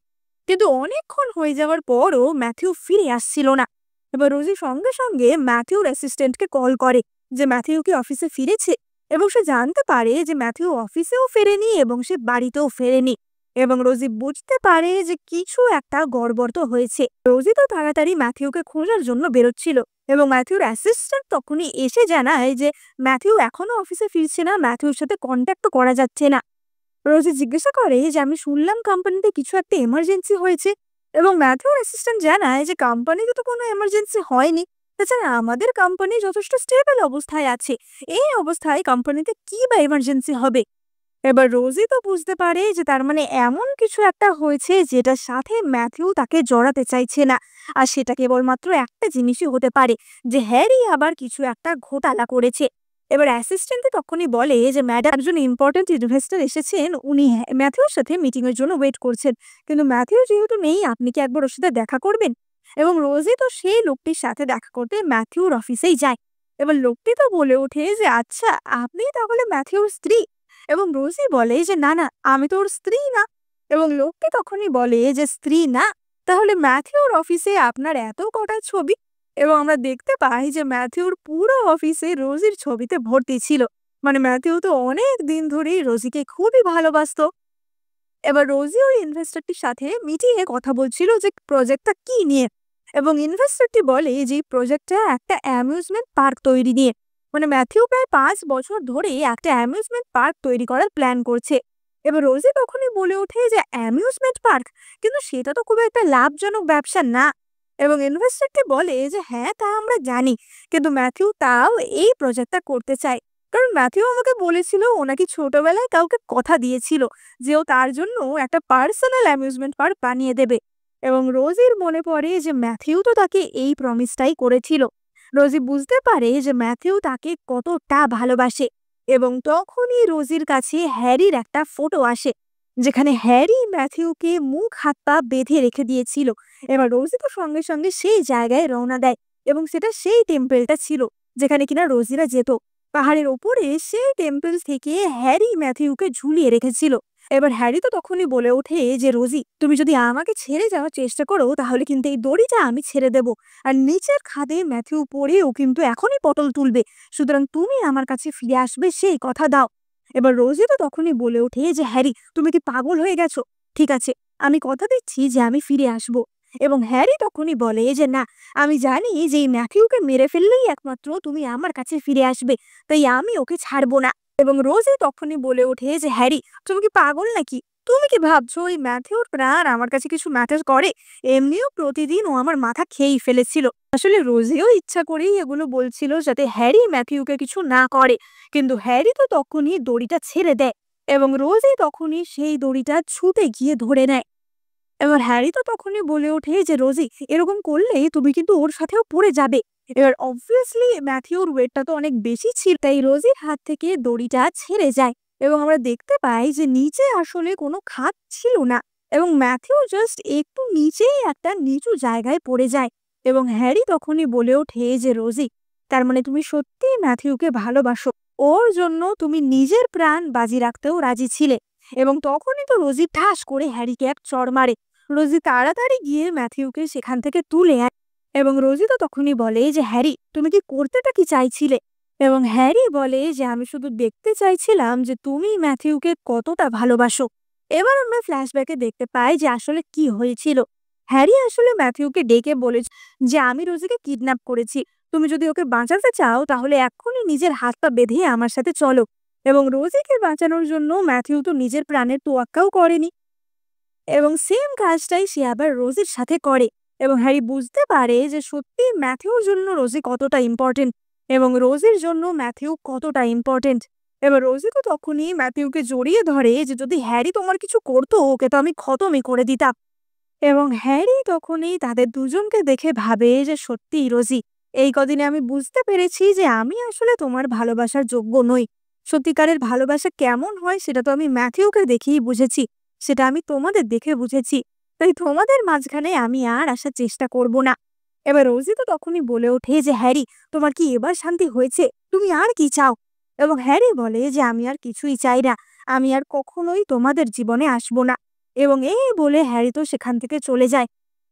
কিন্তু অনেকক্ষণ হয়ে যাওয়ার পরও ম্যাথিউ ফিরে আসছিল না। এবার রোজি সঙ্গে সঙ্গে ম্যাথিউর অ্যাসিস্ট্যান্টকে কল করে যে ম্যাথিউ কি অফিসে ফিরেছে। এবং সে জানতে পারে যে ম্যাথিউ অফিসেও ফেরেনি এবং সে বাড়িতেও ফেরেনি। এবং রোজি বুঝতে পারে যে কিছু একটা গড়বড় তো হয়েছে। রোজি তো তাড়াতাড়ি ম্যাথিউকে খোঁজার জন্য বেরোচ্ছিল এবং ম্যাথিউর অ্যাসিস্ট্যান্ট তখনই এসে জানায় যে ম্যাথিউ এখনো অফিসে ফিরছে না, ম্যাথিউর সাথে কন্ট্যাক্টও করা যাচ্ছে না। রোজি জিজ্ঞাসা করে যে আমি শুনলাম কোম্পানিতে কিছু একটা এমার্জেন্সি হয়েছে। এবং ম্যাথিউর অ্যাসিস্ট্যান্ট জানায় যে কোম্পানিতে তো কোনো এমার্জেন্সি হয়নি, তাছাড়া আমাদের কোম্পানি যথেষ্ট স্টেবল অবস্থায় আছে, এই অবস্থায় কোম্পানিতে কি বা এমার্জেন্সি হবে? এবার রোজি তো বুঝতে পারে যে তার মানে এমন কিছু একটা হয়েছে যেটার সাথে ম্যাথিউ তাকে জড়াতে চাইছে না। আর সেটা কেবলমাত্র একটা জিনিসই হতে পারে, যে হ্যারি আবার কিছু একটা ঘোটালা করেছে। এবার অ্যাসিস্ট্যান্ট তখনই বলে যে ম্যাডাম, একজন ইম্পর্টেন্ট ইনভেস্টর এসেছেন, উনি ম্যাথিউর সাথে মিটিং এর জন্য ওয়েট করছেন, কিন্তু ম্যাথিউ যেহেতু নেই, আপনি কি একবার ওর সাথে দেখা করবেন? এবং রোজি তো সেই লোকটির সাথে দেখা করতে ম্যাথিউর অফিসেই যায়। এবার লোকটি তো বলে ওঠে যে আচ্ছা, আপনি তাহলে ম্যাথিউর স্ত্রী? এবং রোজি বলে যে না না, আমি তো ওর স্ত্রী না। এবং লোকটি তখনই বলে যে স্ত্রী না, তাহলে ম্যাথিউর অফিসে আপনার এত কটা ছবি? এবং আমরা দেখতে পাই যে ম্যাথিউর পুরো অফিসে রোজির ছবিতে ভর্তি ছিল। মানে ম্যাথিউ তো অনেক দিন ধরেই রোজিকে খুবই ভালোবাসতো। এবার রোজি ওই ইনভেস্টরটির সাথে মিটিং এ কথা বলছিল যে প্রজেক্টটা কি নিয়ে। এবং ইনভেস্টরটি বলে যে প্রজেক্টটা একটা অ্যামিউজমেন্ট পার্ক তৈরি নিয়ে। মানে ম্যাথিউ প্রায় 5 বছর ধরে একটা অ্যামিউজমেন্ট পার্ক তৈরি করার প্ল্যান করছে। এবার রোজি তখনই বলে ওঠে যে অ্যামিউজমেন্ট পার্ক, কিন্তু সেটা তো খুব একটা লাভজনক ব্যবসা না। এবং ইনভেস্টরটি বলে যে হ্যাঁ, তা আমরা জানি, কিন্তু ম্যাথিউ তাও এই প্রজেক্টটা করতে চায়। কারণ ম্যাথিউ আমাকে বলেছিল ও নাকি ছোটবেলায় কাউকে কথা দিয়েছিল যে ও তার জন্য একটা পার্সোনাল অ্যামিউজমেন্ট পার্ক বানিয়ে দেবে। এবং রোজির মনে পড়ে যে ম্যাথিউ তো তাকে এই প্রমিসটাই করেছিল। রোজি বুঝতে পারে যে ম্যাথিউ তাকে কতটা ভালোবাসে। এবং তখনই রোজির কাছে হ্যারির একটা ফটো আসে, যেখানে হ্যারি ম্যাথিউকে মুখ হাত পা বেঁধে রেখে দিয়েছিল। এবার রোজি তো সঙ্গে সঙ্গে সেই জায়গায় রওনা দেয়, এবং সেটা সেই টেম্পলটা ছিল যেখানে কিনা রোজিরা যেত। পাহাড়ের ওপরে সেই টেম্পল থেকে হ্যারি ম্যাথিউকে ঝুলিয়ে রেখেছিল। এবার হ্যারি তো তখনই বলে ওঠে যে রোজি, তুমি যদি আমাকে ছেড়ে যাওয়ার চেষ্টা করো, তাহলে কিন্তু এই দড়িটা আমি ছেড়ে দেব। আর নিচের খাদে ম্যাথিউ পড়ে ও কিন্তু এখনই পটল তুলবে, সুতরাং তুমি আমার কাছে ফিরে আসবে, সেই কথা দাও। এবার রোজি তো তখনই বলে ওঠে যে হ্যারি, তুমি কি পাগল হয়ে গেছো? ঠিক আছে, আমি কথা দিচ্ছি যে আমি ফিরে আসব। এবং হ্যারি তখনই বলে যে না, আমি জানি যে এই ম্যাথিউকে মেরে ফেললেই একমাত্র তুমি আমার কাছে ফিরে আসবে, তাই আমি ওকে ছাড়বো না। এবং রোজি তখনই বলে ওঠে যে হ্যারি, তুমি কি পাগল নাকি? তুমি কি ভাবছো এই ম্যাথিউর প্রাণ আমার কাছে কিছু ম্যাটার করে? এমনিও প্রতিদিন ও আমার মাথা খেয়েই ফেলেছিল। আসলে রোজিও ইচ্ছা করেই এগুলো বলছিল যাতে হ্যারি ম্যাথিউকে কিছু না করে। কিন্তু হ্যারি তো তখনই দড়িটা ছেড়ে দেয়, এবং রোজি তখনই সেই দড়িটা ছুটে গিয়ে ধরে নেয়। এবার হ্যারি তো তখনই বলে ওঠে যে রোজি, এরকম করলে তুমি কিন্তু ওর সাথেও পড়ে যাবে। এবার অবভিয়াসলি ম্যাথিউর ওয়েটটা তো অনেক বেশি ছিল, তাই রোজির হাত থেকে দড়িটা ছেড়ে যায়। এবং আমরা দেখতে পাই যে নিচে আসলে কোনো খাদ ছিল না, এবং ম্যাথিউ জাস্ট একটু নিচেই একটা নিচু জায়গায় পড়ে যায়। এবং হ্যারি তখনই বলে ওঠে যে রোজি, তার মানে তুমি সত্যি ম্যাথিউকে ভালোবাসো, ওর জন্য তুমি নিজের প্রাণ বাজি রাখতেও রাজি ছিলে। এবং তখনই তো রোজি ঠাস করে হ্যারিকে এক চড় মারে। রোজি তাড়াতাড়ি গিয়ে ম্যাথিউকে সেখান থেকে তুলে আনে। এবং রোজি তো তখনই বলে যে হ্যারি, তুমি কি করতেটা কি চাইছিলে? এবং হ্যারি বলে যে আমি শুধু দেখতে চাইছিলাম যে তুমি ম্যাথিউকে কতটা ভালোবাসো। এবার আমরা ফ্ল্যাশব্যাকে দেখতে পাই যে আসলে কি হয়েছিল। হ্যারি আসলে ম্যাথিউকে ডেকে বলে যে আমি রোজিকে কিডন্যাপ করেছি, তুমি যদি ওকে বাঁচাতে চাও তাহলে এক্ষুনি নিজের হাত পা বেঁধে আমার সাথে চলো। এবং রোজিকে বাঁচানোর জন্য ম্যাথিউ তো নিজের প্রাণের তোয়াক্কাও করেনি, এবং সেম কাজটাই সে আবার রোজির সাথে করে। এবং হ্যারি বুঝতে পারে যে সত্যি ম্যাথিউর জন্য রোজি কতটা ইম্পর্টেন্ট, এবং রোজির জন্য ম্যাথিউ কতটা ইম্পর্টেন্ট। এবার রোজি তো তখনই ম্যাথিউকে জড়িয়ে ধরে যে যদি হ্যারি তোমার কিছু করতো, ওকে তো আমি খতমই করে দিতাম। এবং হ্যারি তখনই তাদের দুজনকে দেখে ভাবে যে সত্যি রোজি, এই কদিনে আমি বুঝতে পেরেছি যে আমি আসলে তোমার ভালোবাসার যোগ্য নই। সত্যিকারের ভালোবাসা কেমন হয় সেটা তো আমি ম্যাথিউকে দেখেই বুঝেছি, সেটা আমি তোমাদের দেখে বুঝেছি। তাই তোমাদের মাঝখানে আমি আর আসার চেষ্টা করব না। এবার রোজি তো তখনই বলে ওঠে যে হ্যারি, তোমার কি এবার শান্তি হয়েছে? তুমি আর কি চাও? এবং হ্যারি বলে যে আমি আর কিছুই চাই না, আমি আর কখনোই তোমাদের জীবনে আসবো না। এবং এই বলে হ্যারি তো সেখান থেকে চলে যায়।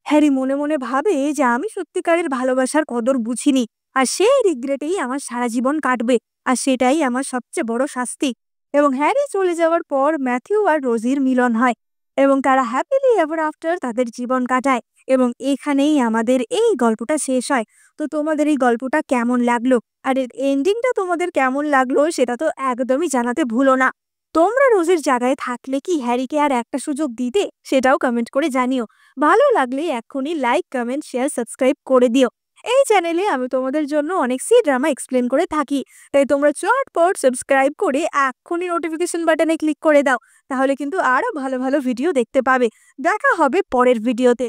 হ্যারি মনে মনে ভাবে যে আমি সত্যিকারের ভালোবাসার কদর বুঝিনি, আর সেই রিগ্রেটেই আমার সারা জীবন কাটবে, আর সেটাই আমার সবচেয়ে বড় শাস্তি। এবং হ্যারি চলে যাওয়ার পর ম্যাথিউ আর রোজির মিলন হয়, এবং তারা হ্যাপিলি এভার আফটার তাদের জীবন কাটায়। এবং এখানেই আমাদের এই গল্পটা শেষ হয়। তো তোমাদের এই গল্পটা কেমন লাগলো, আর এর এন্ডিংটা তোমাদের কেমন লাগলো সেটা তো একদমই জানাতে ভুলো না। তোমরা রোজের জায়গায় থাকলে কি হ্যারিকে আর একটা সুযোগ দিতে, সেটাও কমেন্ট করে জানিও। ভালো লাগলে এক্ষুনি লাইক, কমেন্ট, শেয়ার, সাবস্ক্রাইব করে দিও। এই চ্যানেলে আমি তোমাদের জন্য অনেক সি ড্রামা এক্সপ্লেন করে থাকি, তাই তোমরা চটপট সাবস্ক্রাইব করে এক্ষুনি নোটিফিকেশন বাটনে ক্লিক করে দাও, তাহলে কিন্তু আরো ভালো ভালো ভিডিও দেখতে পাবে। দেখা হবে পরের ভিডিওতে।